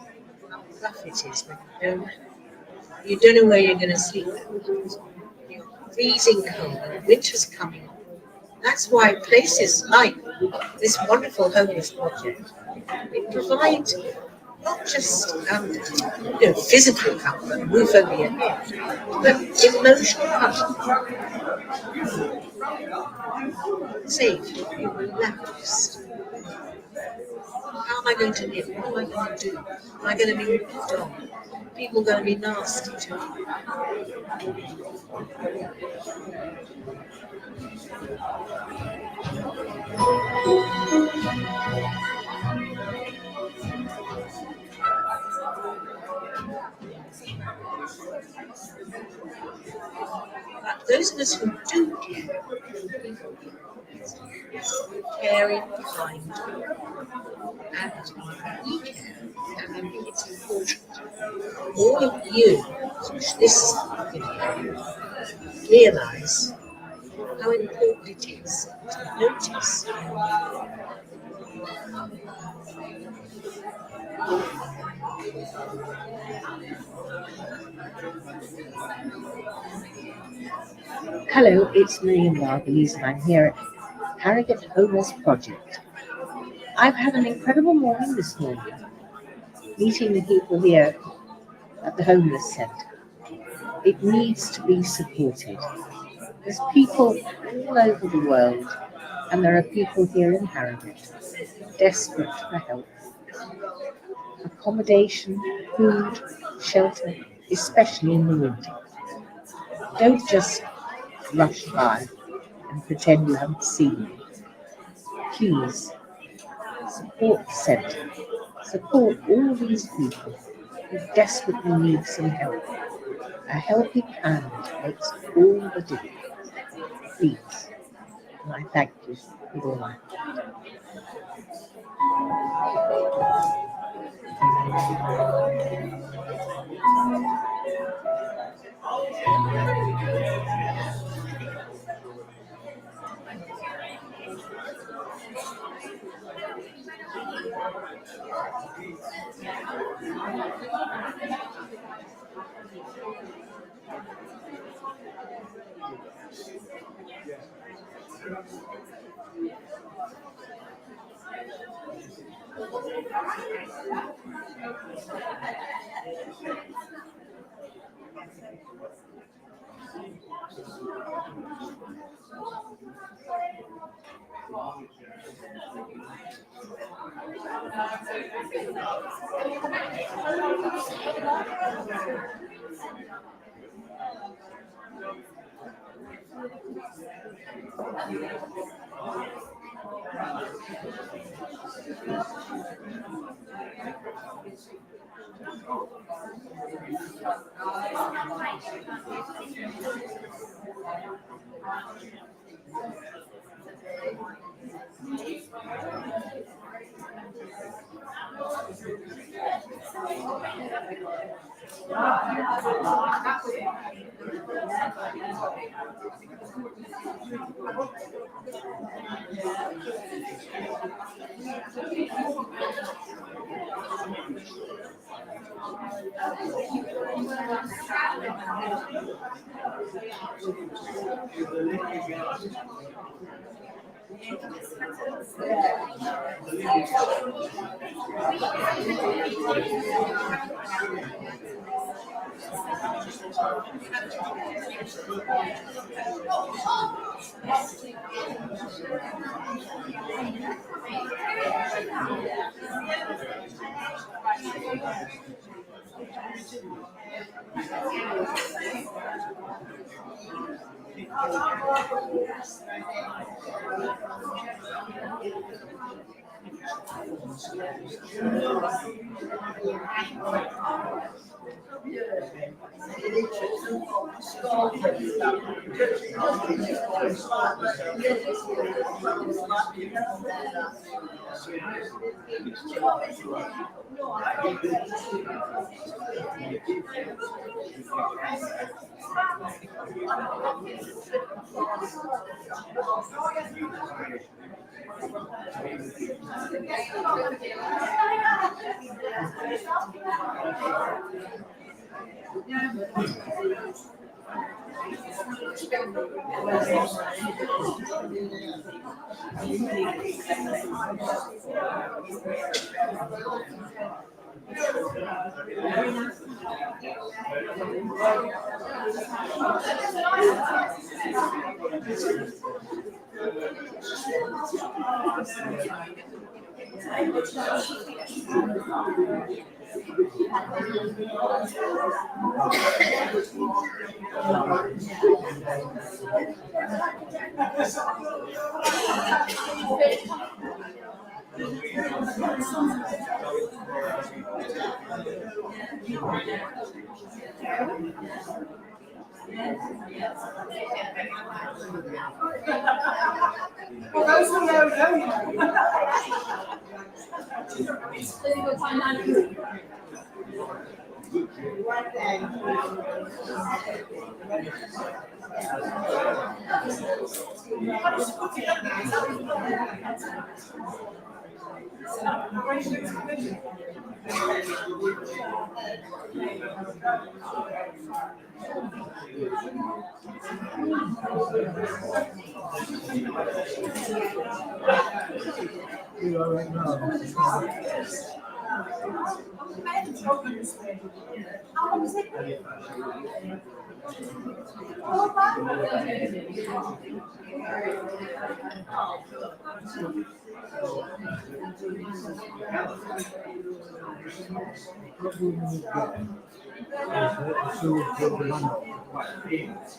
how rough it is when you don't know where you're going to sleep. You're freezing cold and winter's coming on. That's why places like this wonderful homeless project, it provides not just physical comfort, roof over your head, but emotional comfort. Safe, you're relaxed. How am I going to live? What am I going to do? Am I going to be ripped off? People are going to be nasty to me. But those of us who do care, caring, kind, and we care, and I think it's important. All of you, this video, realise how important it is to notice. Hello, it's Miriam Margulies and I'm here at Harrogate Homeless Project. I've had an incredible morning this morning, meeting the people here at the homeless centre. It needs to be supported. There's people all over the world, and there are people here in Harrogate desperate for help. Accommodation, food, shelter, especially in the winter. Don't just rush by and pretend you haven't seen me. Please, support the centre. Support all these people who desperately need some help. A helping hand makes all the difference. Please, and I thank you for your life.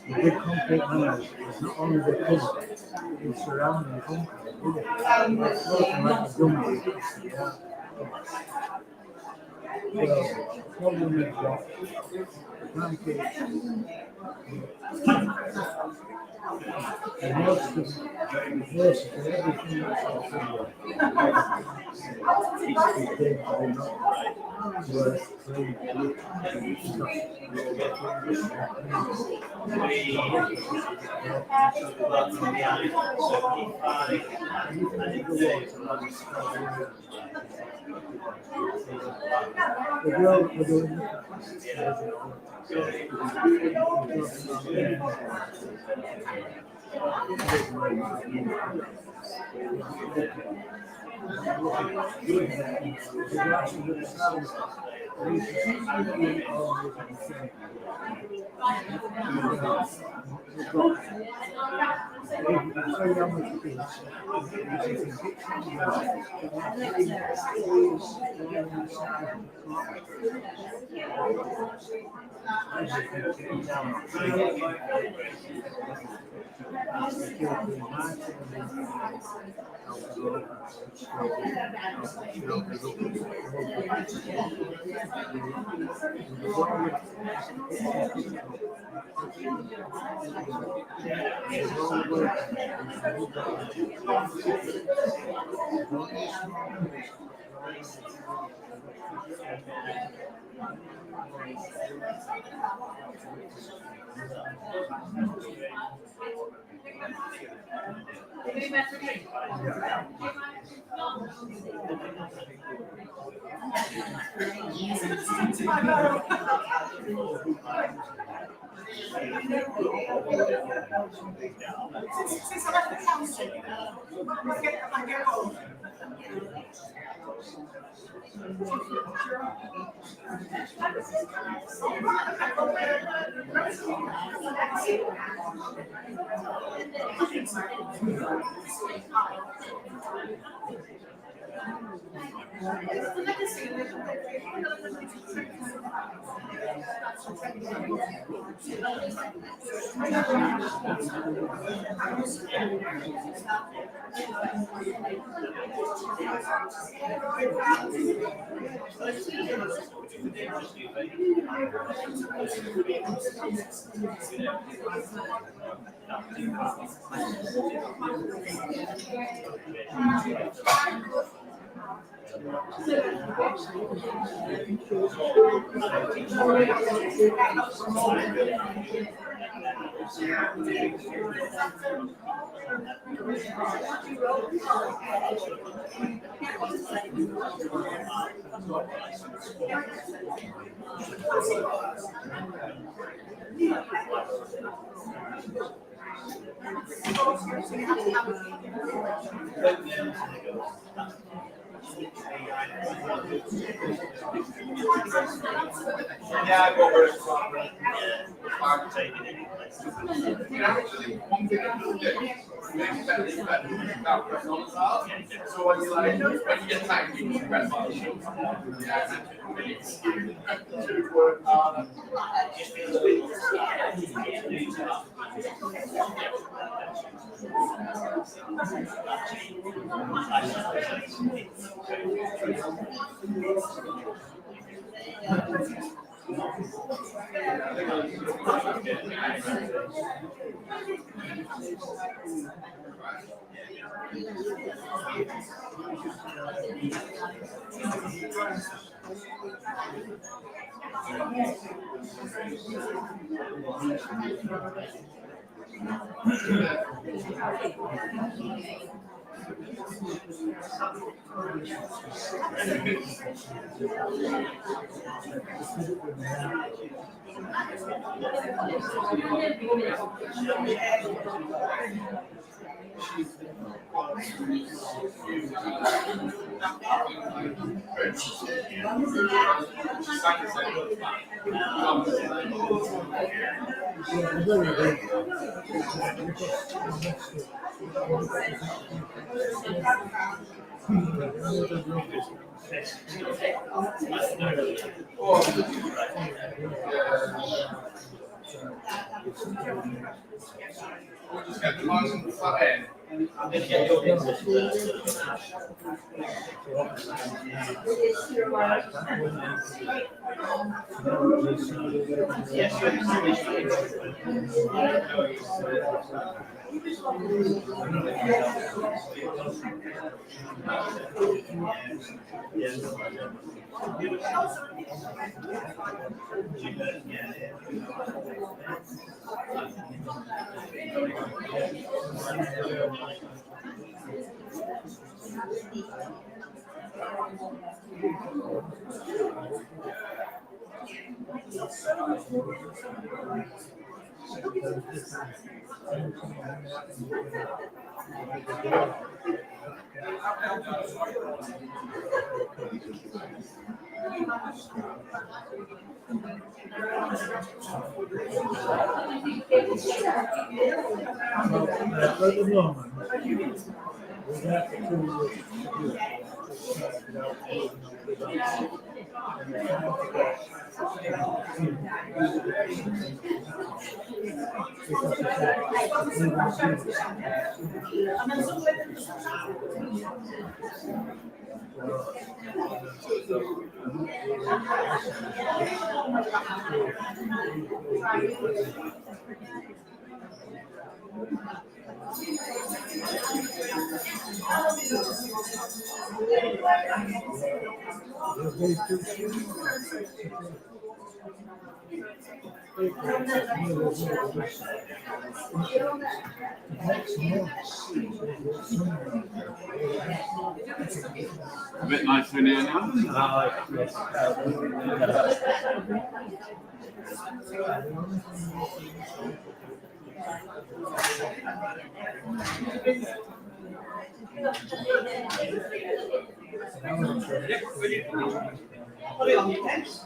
The big concrete manor is not only the cover, it's surrounding the concrete, isn't it? It's looking like a dummy. Yeah. Well, the problem is that and most of everything that's happening A bit nicer in here now.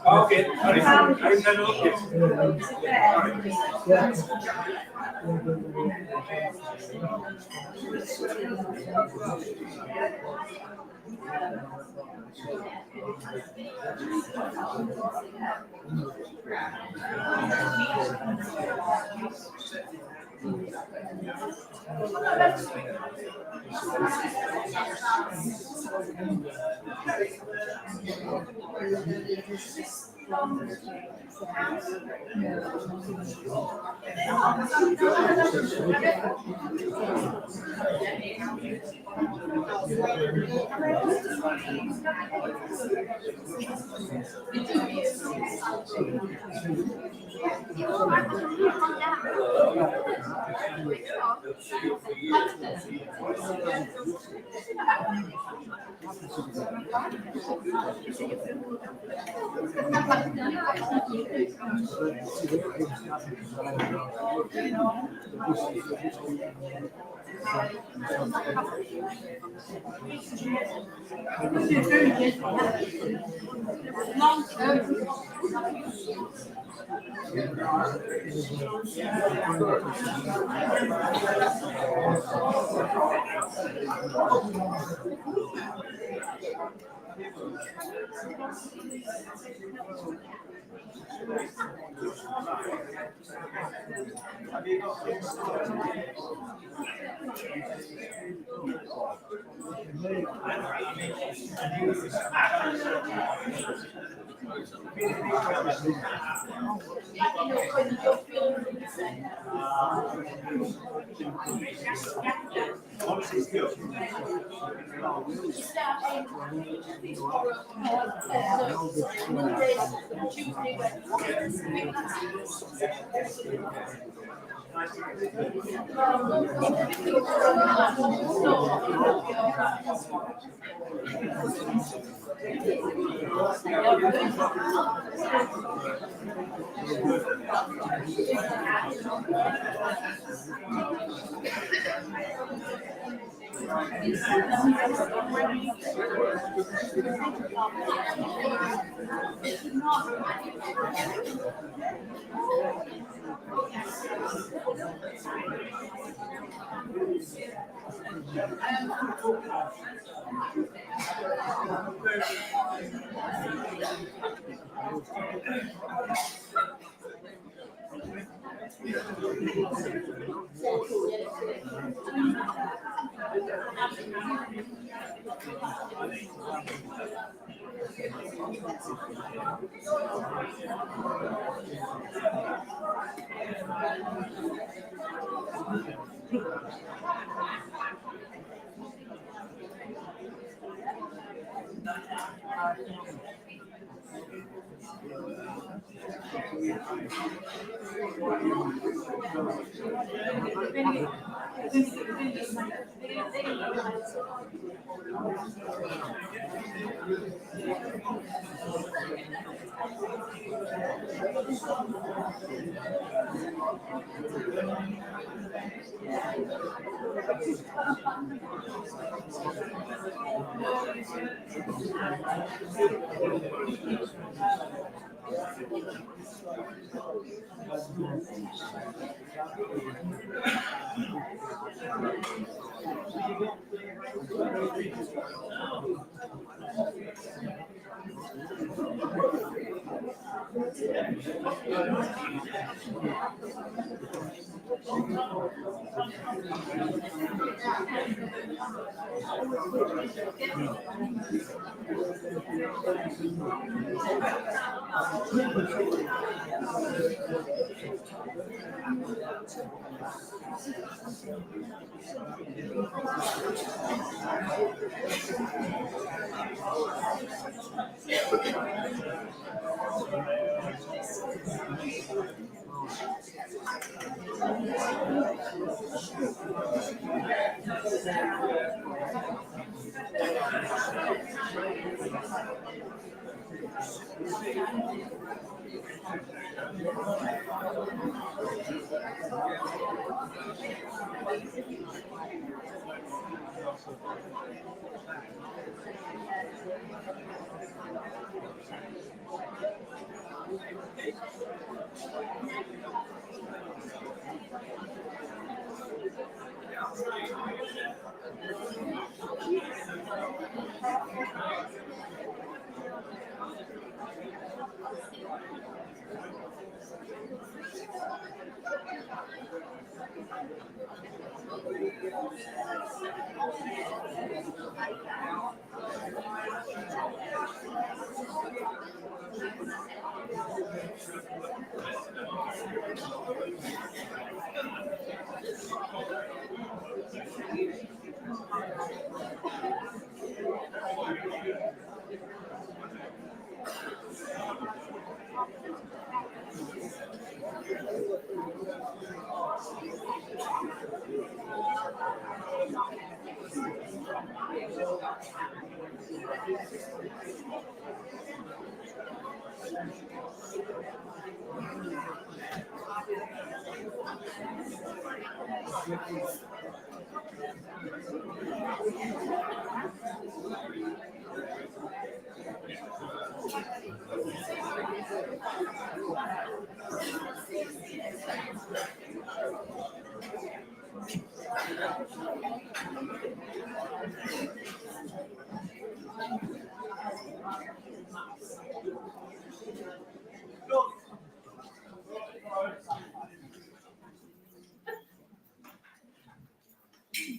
Okay.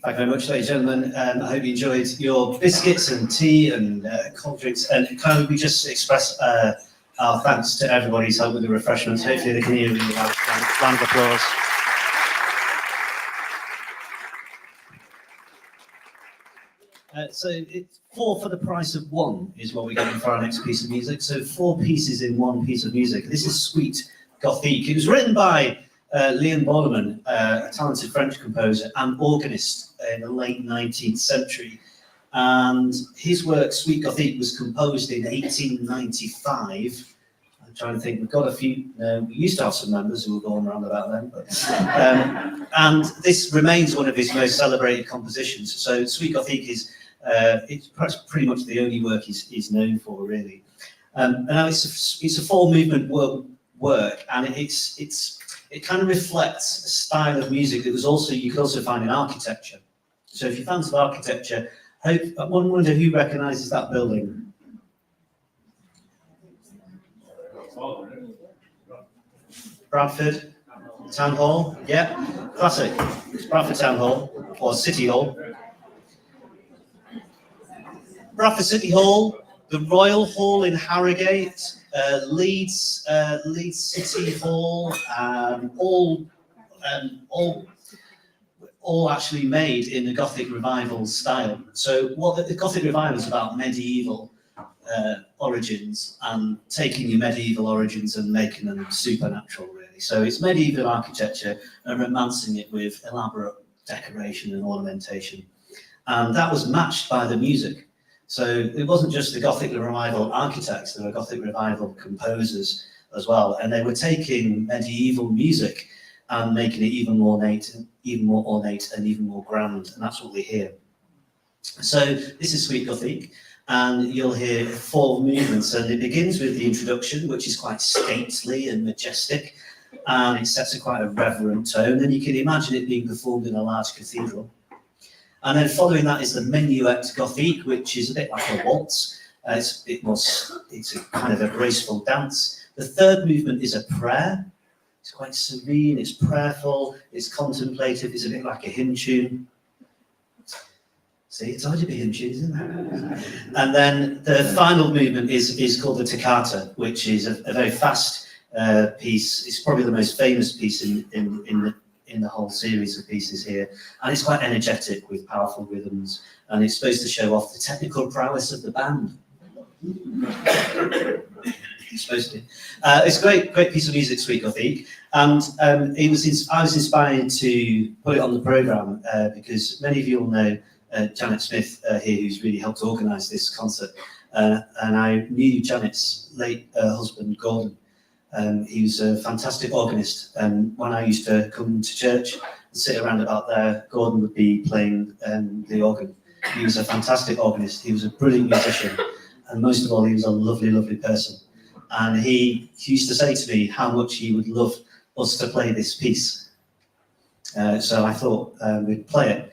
Thank you very much, ladies and gentlemen. I hope you enjoyed your biscuits and tea and cold drinks. And can we just express our thanks to everybody who's helped with the refreshments. Hopefully they can hear you. Round of applause. So it's 4 for the price of 1 is what we're getting for our next piece of music. So 4 pieces in 1 piece of music. This is Sweet Gothique. It was written by Leon Bornemann, a talented French composer and organist in the late 19th century. And his work, Sweet Gothique, was composed in 1895. I'm trying to think, we've got a few, we used to have some members who were born around about then. But, and this remains one of his most celebrated compositions. So Sweet Gothique is it's pretty much the only work he's known for, really. Now it's a 4-movement work, and it kind of reflects a style of music that you could also find in architecture. So if you're fans of architecture, I wonder who recognises that building. Bradford Town Hall, yeah, classic. It's Bradford Town Hall, or City Hall. Bradford City Hall, the Royal Hall in Harrogate, Leeds City Hall, all actually made in the Gothic Revival style. So what the Gothic Revival is about medieval origins and taking your medieval origins and making them supernatural, really. So it's medieval architecture and romancing it with elaborate decoration and ornamentation. And that was matched by the music. So it wasn't just the Gothic Revival architects, there were Gothic Revival composers as well. And they were taking medieval music and making it even more ornate, and even more grand. And that's what we hear. So this is Sweet Gothic, and you'll hear 4 movements. And it begins with the introduction, which is quite stately and majestic. And it sets quite a reverent tone. And you can imagine it being performed in a large cathedral. And then following that is the Minuet Gothique, which is a bit like a waltz. It's a kind of a graceful dance. The third movement is a prayer. It's quite serene, it's prayerful, it's contemplative, it's a bit like a hymn tune. See, it's already a hymn tune, isn't it? And then the final movement is called the Toccata, which is a very fast piece. It's probably the most famous piece in the whole series of pieces here. And it's quite energetic with powerful rhythms. And it's supposed to show off the technical prowess of the band. It's supposed to. It's a great piece of music, Sweet Gothic. And I was inspired to put it on the programme because many of you will know Janet Smith here, who's really helped organise this concert. And I knew Janet's late husband, Gordon. He was a fantastic organist. And when I used to come to church and sit around about there, Gordon would be playing the organ. He was a fantastic organist. He was a brilliant musician. And most of all, he was a lovely, lovely person. And he used to say to me how much he would love us to play this piece. So I thought we'd play it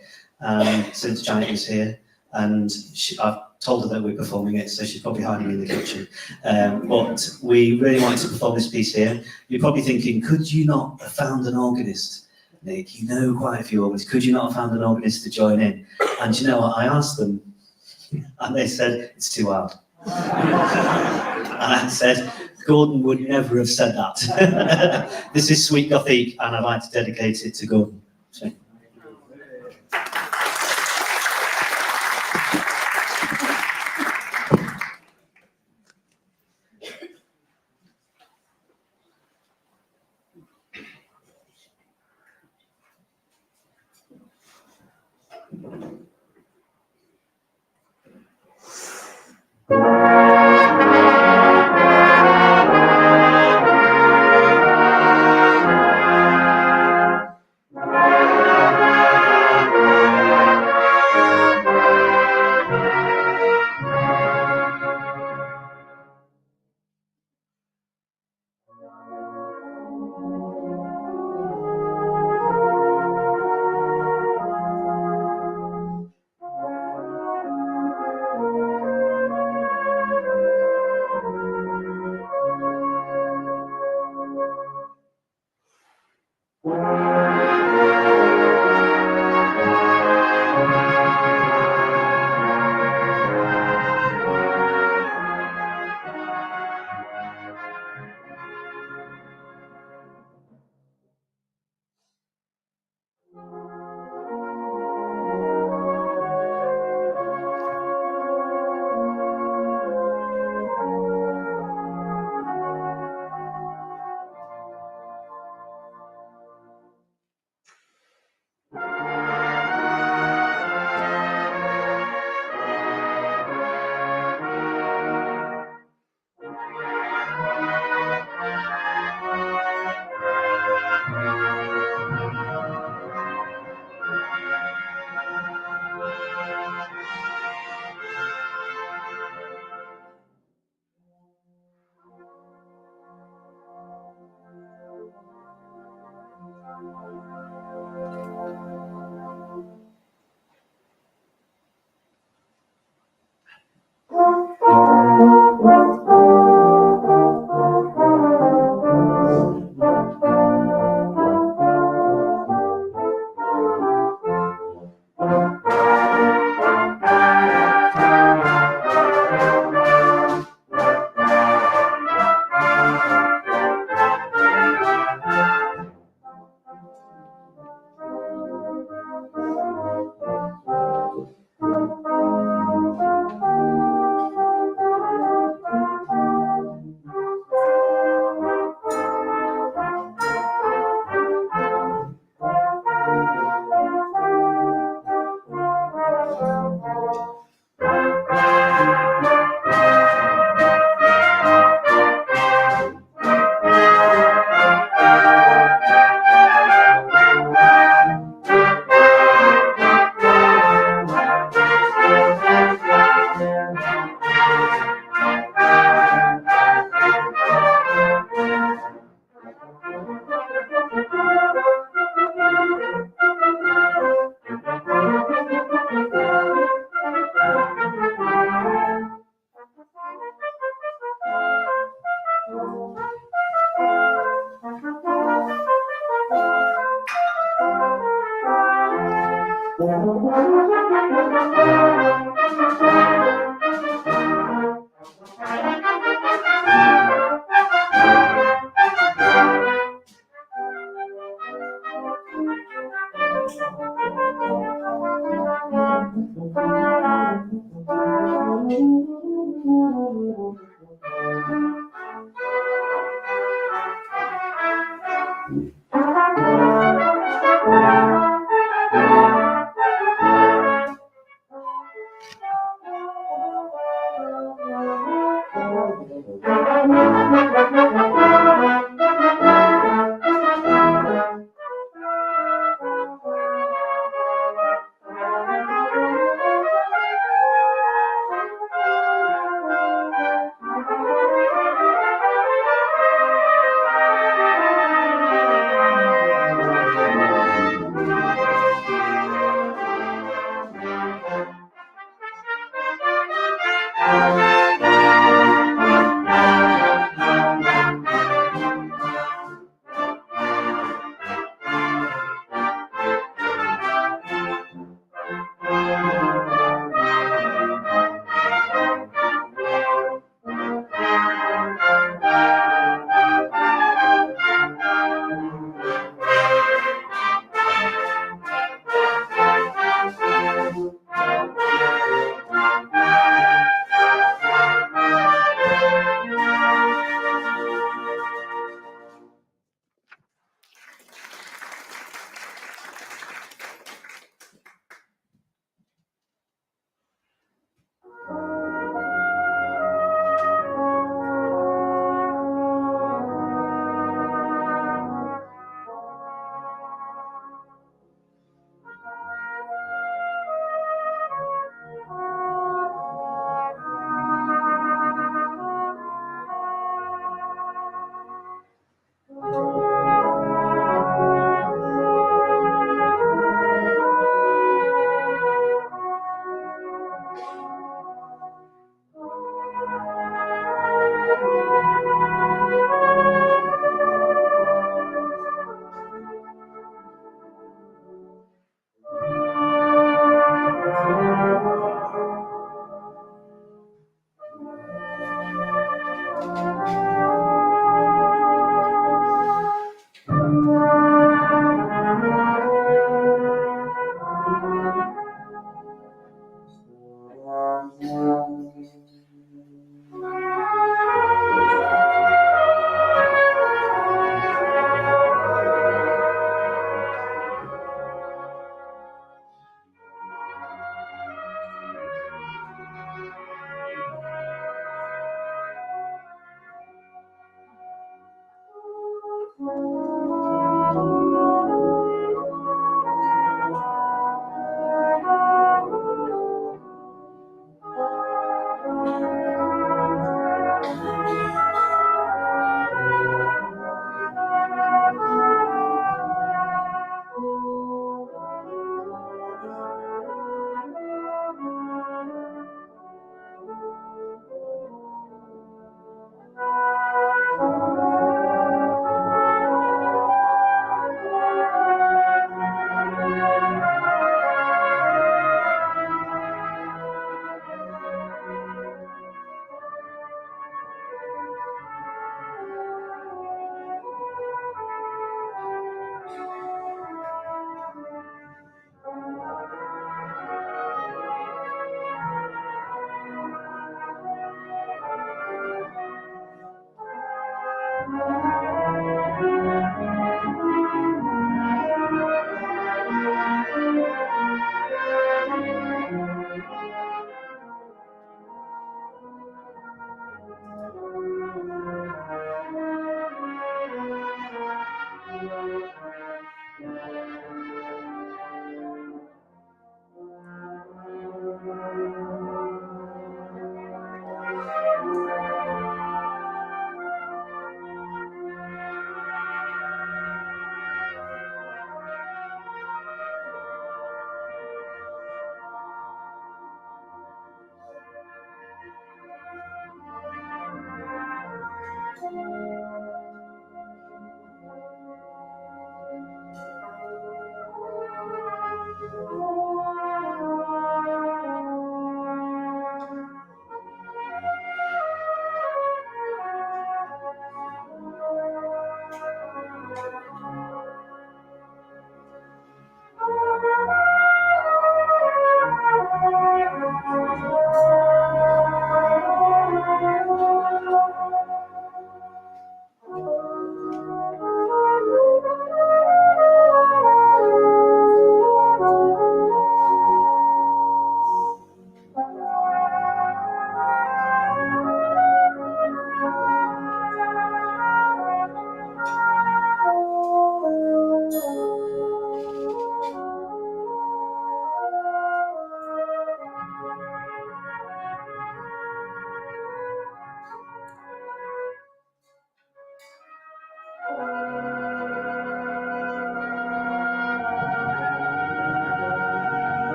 since Janet was here. And I've told her that we're performing it, so she's probably hiding in the kitchen. But we really wanted to perform this piece here. You're probably thinking, could you not have found an organist? Nick, you know quite a few organists. Could you not have found an organist to join in? And you know what? I asked them, and they said, it's too hard. And I said, Gordon would never have said that. This is Sweet Gothic, and I'd like to dedicate it to Gordon. So.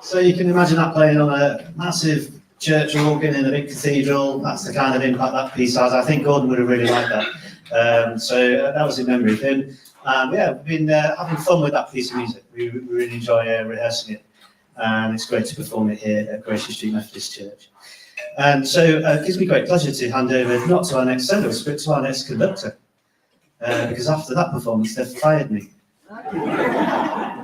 So you can imagine that playing on a massive church organ in a big cathedral. That's the kind of impact that piece has. I think Gordon would have really liked that. So that was in memory of him. Yeah, we've been having fun with that piece of music. We really enjoy rehearsing it. And it's great to perform it here at Gracie Street Methodist Church. And so it gives me great pleasure to hand over not to our next soloist, but to our next conductor. Because after that performance, they've fired me.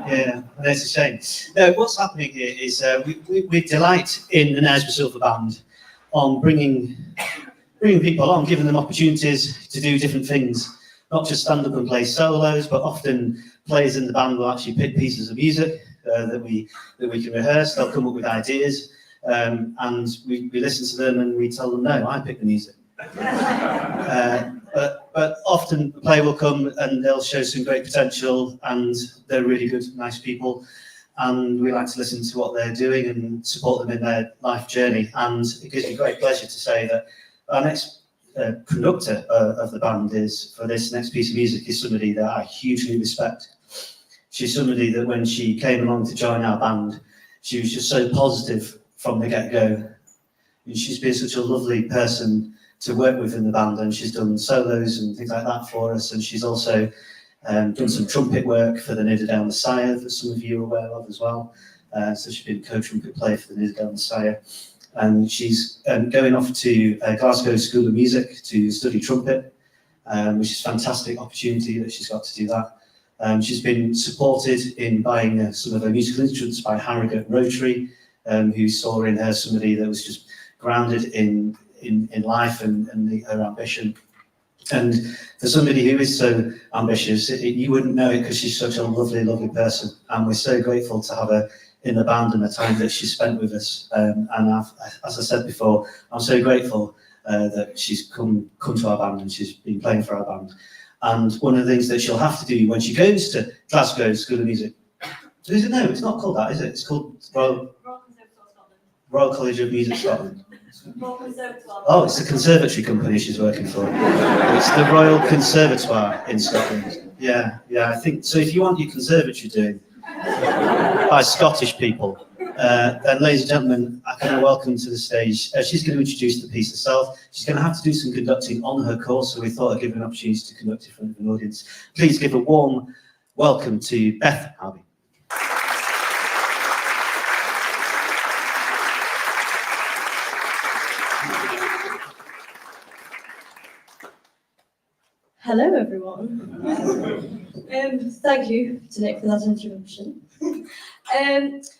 Yeah, and it's a shame. No, what's happening here is we delight in the Knaresborough Silver Band on bringing bringing people along, giving them opportunities to do different things, not just stand up and play solos, but often players in the band will actually pick pieces of music that we can rehearse. They'll come up with ideas, and we listen to them and we tell them, no, I pick the music. But often the player will come and they'll show some great potential, and they're really good, nice people. And we like to listen to what they're doing and support them in their life journey. And it gives me great pleasure to say that our next conductor of the band for this next piece of music is somebody that I hugely respect. She's somebody that when she came along to join our band, she was just so positive from the get-go. And she's been such a lovely person to work with in the band, and she's done solos and things like that for us. And she's also done some trumpet work for the Nidda Down the Sire that some of you are aware of as well. So she's been co-trumpet player for the Nidda Down the Sire. And she's going off to Glasgow School of Music to study trumpet, which is a fantastic opportunity that she's got to do that. She's been supported in buying some of her musical instruments by Harrogate Rotary, who saw in her somebody that was just grounded in life and her ambition. And for somebody who is so ambitious, you wouldn't know it because she's such a lovely, lovely person. And we're so grateful to have her in the band and the time that she spent with us. And as I said before, I'm so grateful that she's come to our band and she's been playing for our band. And one of the things that she'll have to do when she goes to Glasgow School of Music, no, it's not called that, is it? It's called Royal College of Music Scotland. Oh, it's the conservatory company she's working for. It's the Royal Conservatoire in Scotland. Yeah, I think so. If you want your conservatory doing by Scottish people, then, ladies and gentlemen, I can welcome to the stage. She's going to introduce the piece herself. She's going to have to do some conducting on her course, so we thought I'd give her an opportunity to conduct in front of an audience. Please give a warm welcome to Beth Harvey. Hello, everyone. Thank you to Nick for that introduction.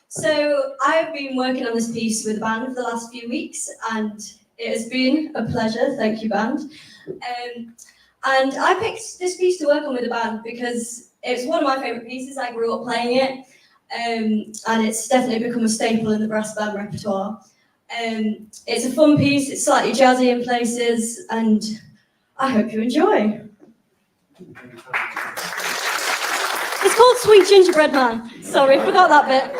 So I've been working on this piece with the band for the last few weeks, and it has been a pleasure. Thank you, band. And I picked this piece to work on with the band because it's one of my favourite pieces. I grew up playing it, and it's definitely become a staple in the brass band repertoire. It's a fun piece. It's slightly jazzy in places, and I hope you enjoy. It's called Sweet Gingerbread Man. Sorry, I forgot that bit.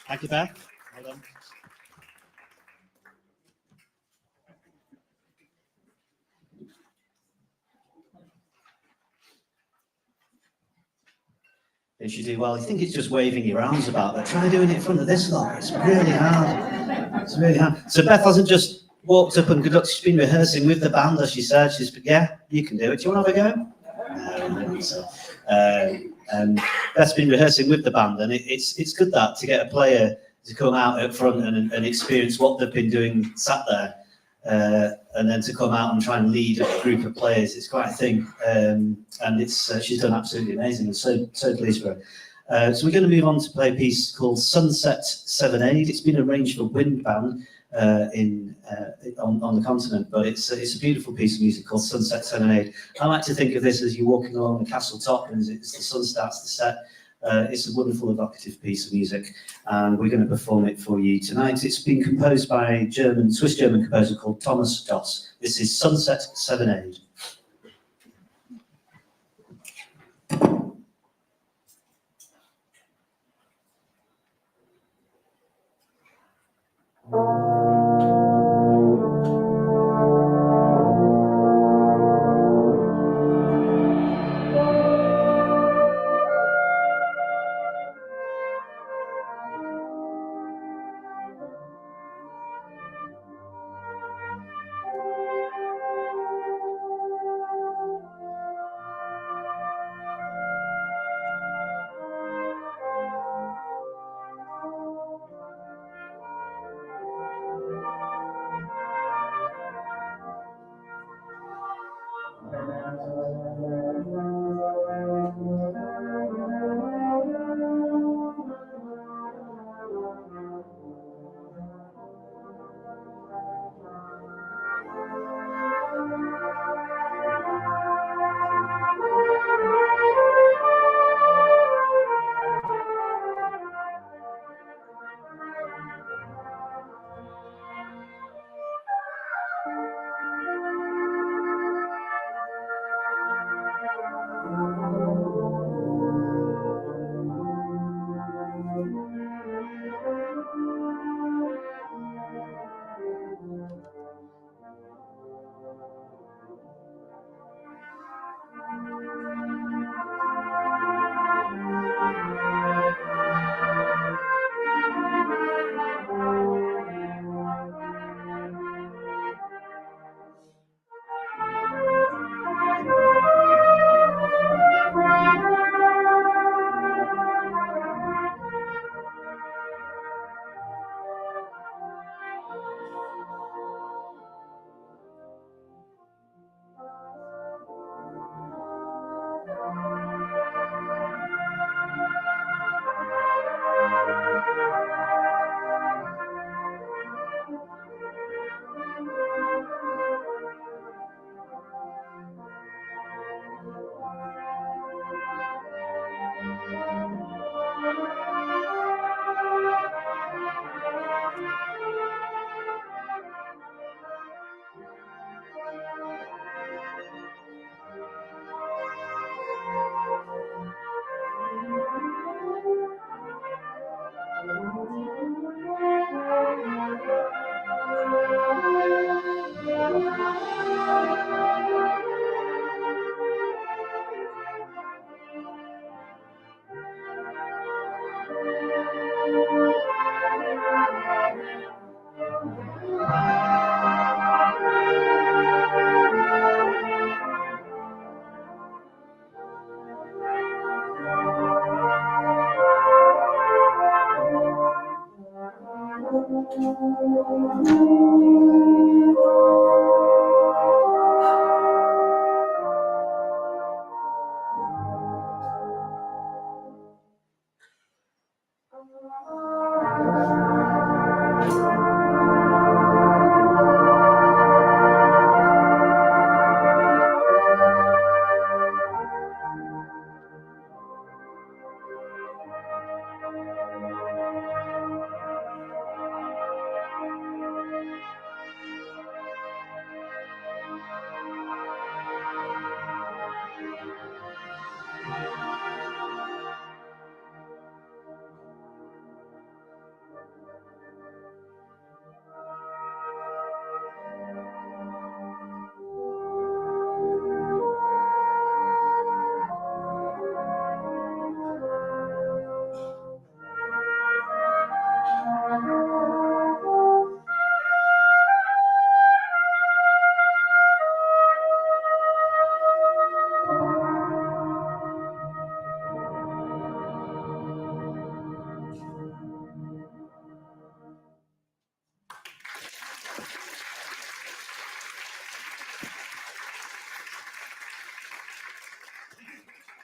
Thank you, Beth. Well done. Yes, you do well. You think it's just waving your arms about, but try doing it in front of this lot. It's really hard. It's really hard. So Beth hasn't just walked up and conducted, she's been rehearsing with the band, as she said. She's, yeah, you can do it. Do you want to have a go? No, so, Beth's been rehearsing with the band, and it's good that to get a player to come out up front and experience what they've been doing sat there, and then to come out and try and lead a group of players. It's quite a thing, and it's she's done absolutely amazing. I'm so pleased for her. So we're going to move on to play a piece called Sunset Serenade. It's been arranged for wind band on the continent, but it's a beautiful piece of music called Sunset Serenade. I like to think of this as you're walking along the castle top, and as the sun starts to set. It's a wonderful evocative piece of music, and we're going to perform it for you tonight. It's been composed by a Swiss-German composer called Thomas Doss. This is Sunset Serenade.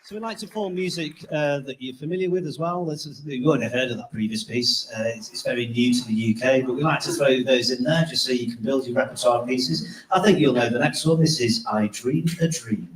So we like to form music that you're familiar with as well. You won't have heard of that previous piece. It's very new to the UK, but we like to throw those in there just so you can build your repertoire pieces. I think you'll know the next one. This is I Dreamed a Dream.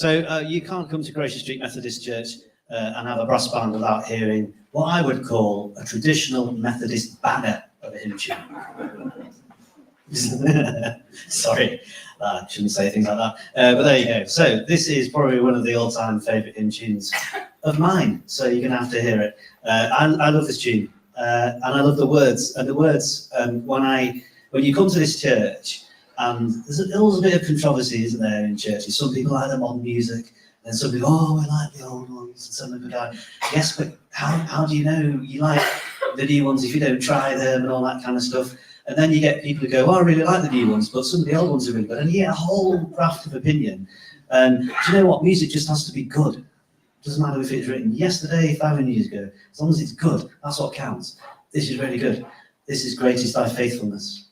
So you can't come to Gracious Street Methodist Church and have a brass band without hearing what I would call a traditional Methodist banner of a hymn tune. Sorry, I shouldn't say things like that. But there you go. So this is probably one of the all-time favourite hymn tunes of mine. So you're going to have to hear it. I love this tune, and I love the words. And the words, when you come to this church, there's always a bit of controversy, isn't there, in churches? Some people like the modern music, and some people, oh, I like the old ones. And some people go, yes, but how do you know you like the new ones if you don't try them and all that kind of stuff? And then you get people who go, oh, I really like the new ones, but some of the old ones are really good. And you get a whole raft of opinion. And do you know what? Music just has to be good. Doesn't matter if it's written yesterday, 500 years ago. As long as it's good, that's what counts. This is really good. This is Great is Thy Faithfulness.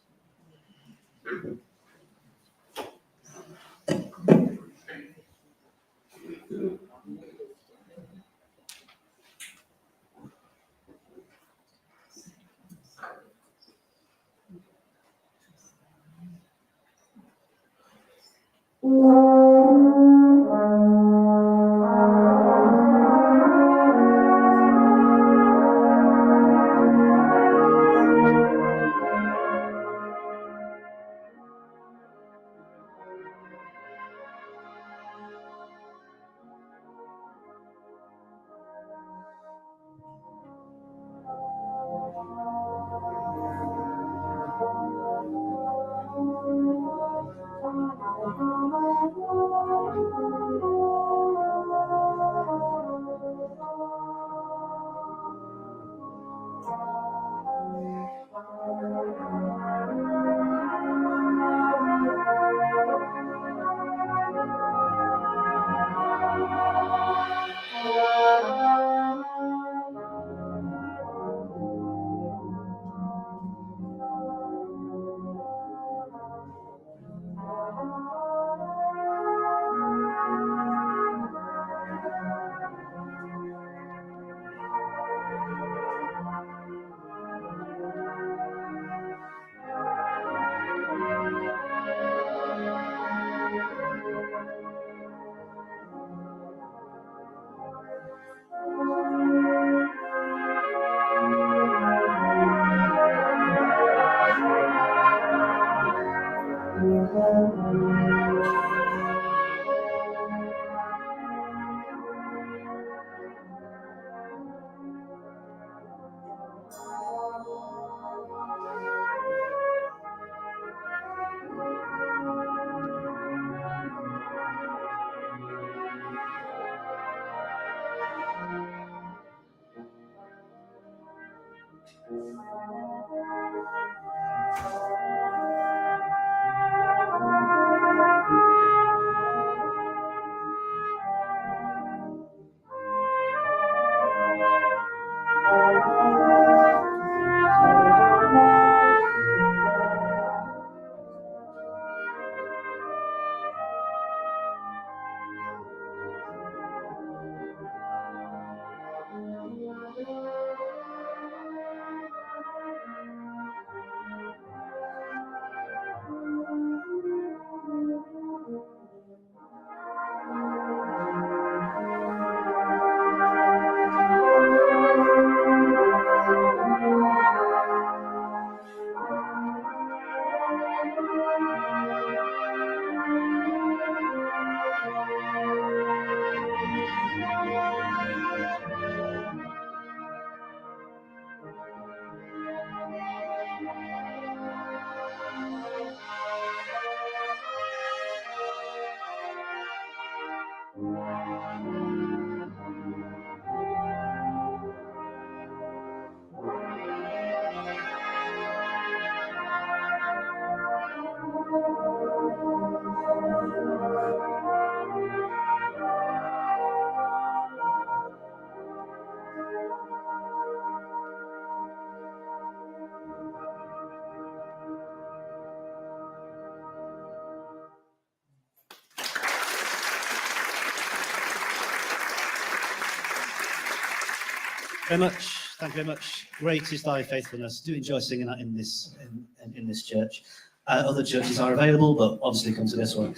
Very much. Thank you very much. Great is Thy Faithfulness. Do enjoy singing that in this church. Other churches are available, but obviously come to this one.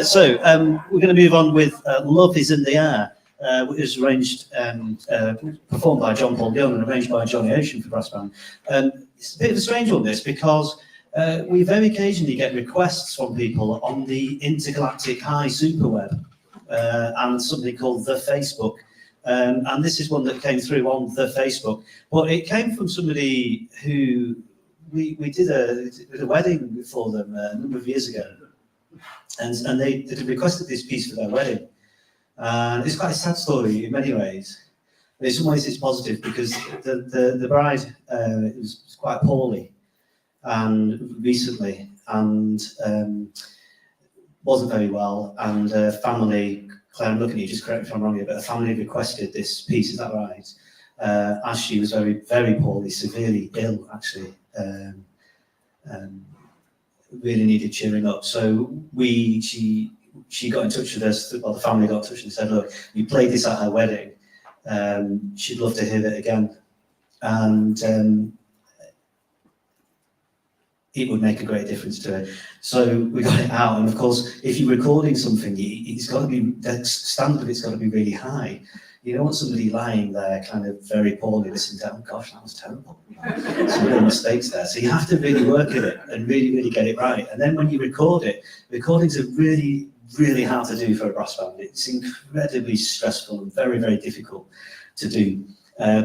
So we're going to move on with Love is in the Air, which is performed by John Paul Young and arranged by Johnny Ocean for brass band. It's a bit of a strange one, this, because we very occasionally get requests from people on the intergalactic high superweb and something called the Facebook. And this is one that came through on the Facebook, but it came from somebody who we did a wedding for them a number of years ago, and they requested this piece for their wedding. And it's quite a sad story in many ways. But in some ways it's positive because the bride was quite poorly and recently and wasn't very well, and her family, Claire, I'm looking at you, just correct me if I'm wrong here, but her family requested this piece, is that right? As she was very, very poorly, severely ill, actually. Really needed cheering up. So she got in touch with us, well, the family got in touch and said, look, we played this at her wedding. She'd love to hear it again. And it would make a great difference to her. So we got it out. And of course, if you're recording something, it's got to be, the standard of it's got to be really high. You don't want somebody lying there kind of very poorly listening to, oh gosh, that was terrible. Some real mistakes there. So you have to really work at it and really, really get it right. And then when you record it, recordings are really, really hard to do for a brass band. It's incredibly stressful and very, very difficult to do.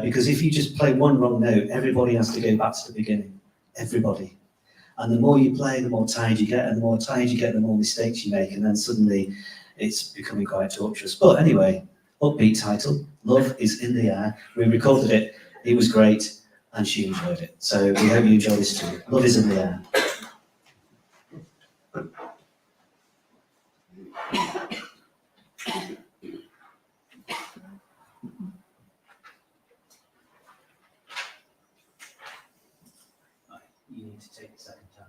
Because if you just play one wrong note, everybody has to go back to the beginning. Everybody. And the more you play, the more tired you get, and the more tired you get, the more mistakes you make, and then suddenly it's becoming quite torturous. But anyway, upbeat title, Love is in the Air. We recorded it, it was great, and she enjoyed it. So we hope you enjoy this too. Love is in the Air. You need to take a second time.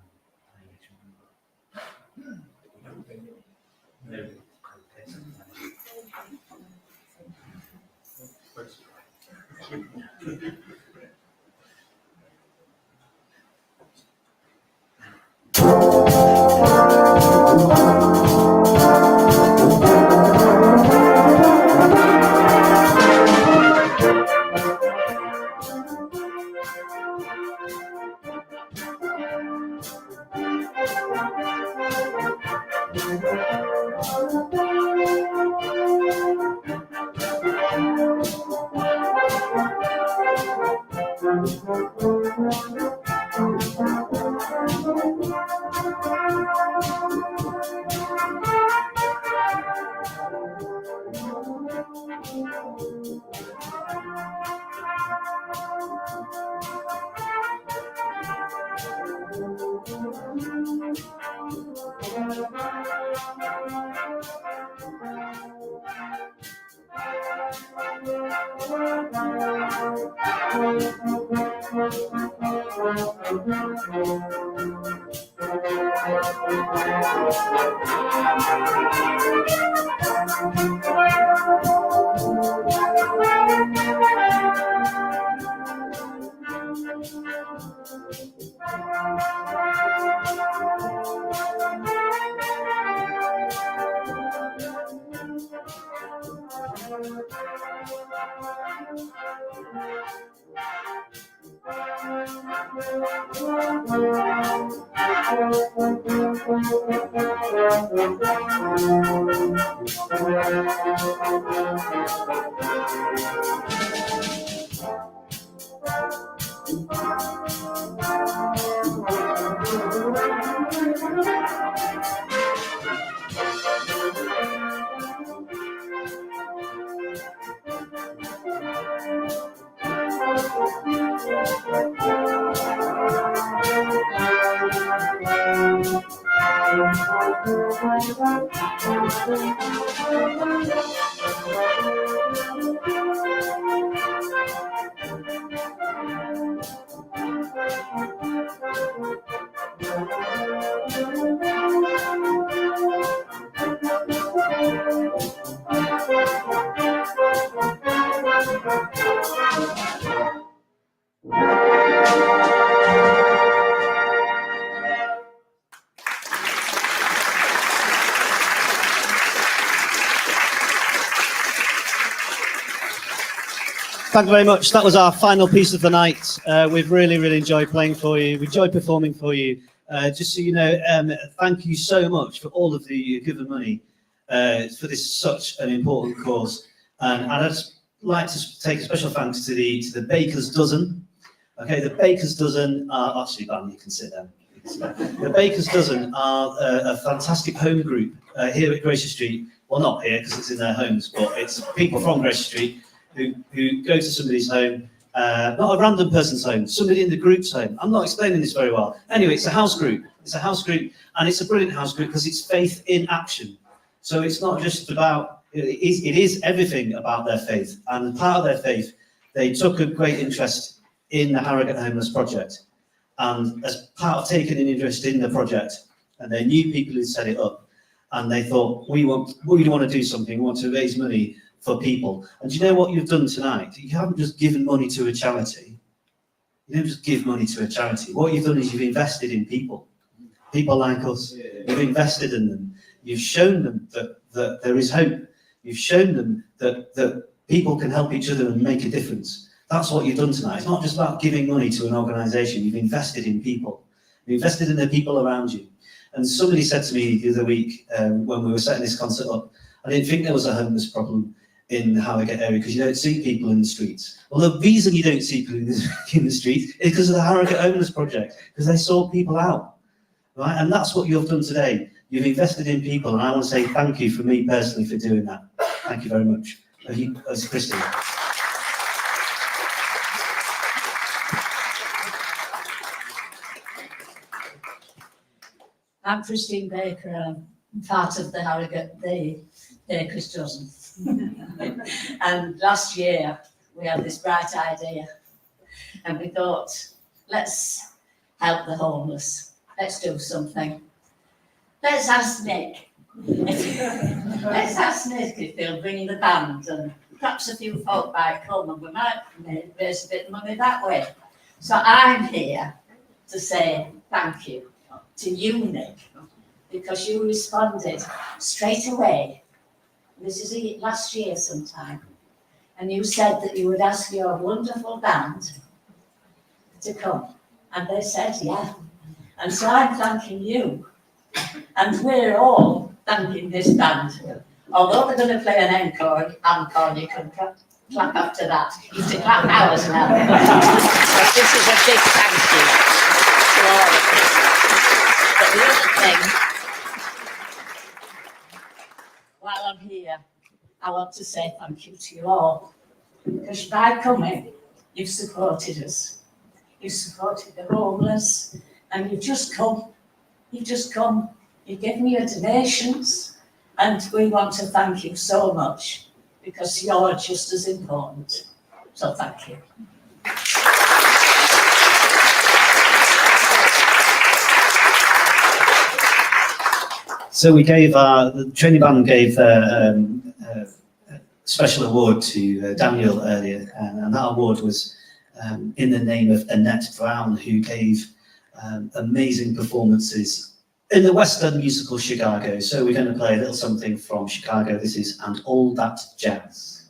Thank you very much. That was our final piece of the night. We've really, really enjoyed playing for you. We enjoyed performing for you. Just so you know, thank you so much for all of the given money for this such an important cause. And I'd just like to take a special thanks to the Baker's Dozen. Okay, the Baker's Dozen are actually, you can sit down. The Baker's Dozen are a fantastic home group here at Gracie Street. Well, not here because it's in their homes, but it's people from Gracie Street who go to somebody's home, not a random person's home, somebody in the group's home. I'm not explaining this very well. Anyway, it's a house group. It's a house group, and it's a brilliant house group because it's faith in action. So it's not just about, it is everything about their faith. And part of their faith, they took a great interest in the Harrogate Homeless Project. And as part of taking an interest in the project, and they knew people who set it up, and they thought, we want to do something, we want to raise money for people. And do you know what you've done tonight? You haven't just given money to a charity. You don't just give money to a charity. What you've done is you've invested in people. People like us. You've invested in them. You've shown them that there is hope. You've shown them that people can help each other and make a difference. That's what you've done tonight. It's not just about giving money to an organisation. You've invested in people. You've invested in the people around you. And somebody said to me the other week when we were setting this concert up, I didn't think there was a homeless problem in the Harrogate area because you don't see people in the streets. Well, the reason you don't see people in the streets is because of the Harrogate Homeless Project, because they sort people out, right? And that's what you've done today. You've invested in people, and I want to say thank you for me personally for doing that. Thank you very much. Christine. I'm Christine Baker. I'm part of the Harrogate Baker's Dozen. And last year we had this bright idea, and we thought, let's help the homeless. Let's do something. Let's ask Nick. Let's ask Nick if he'll bring the band, and perhaps a few folk might come, and we might raise a bit of money that way. So I'm here to say thank you to you, Nick, because you responded straight away. This is last year sometime. And you said that you would ask your wonderful band to come. And they said, yeah. And so I'm thanking you. And we're all thanking this band. Although they're going to play an encore, you can clap after that. You have to clap ours now. But this is a big thank you to all of us. But the other thing, while I'm here, I want to say thank you to you all. Because by coming, you've supported us. You've supported the homeless, and you've just come. You've just come. You've given me your donations, and we want to thank you so much because you're just as important. So thank you. So we gave the training band gave a special award to Daniel earlier, and that award was in the name of Annette Brown, who gave amazing performances in the Western musical Chicago. So we're going to play a little something from Chicago. This is And All That Jazz.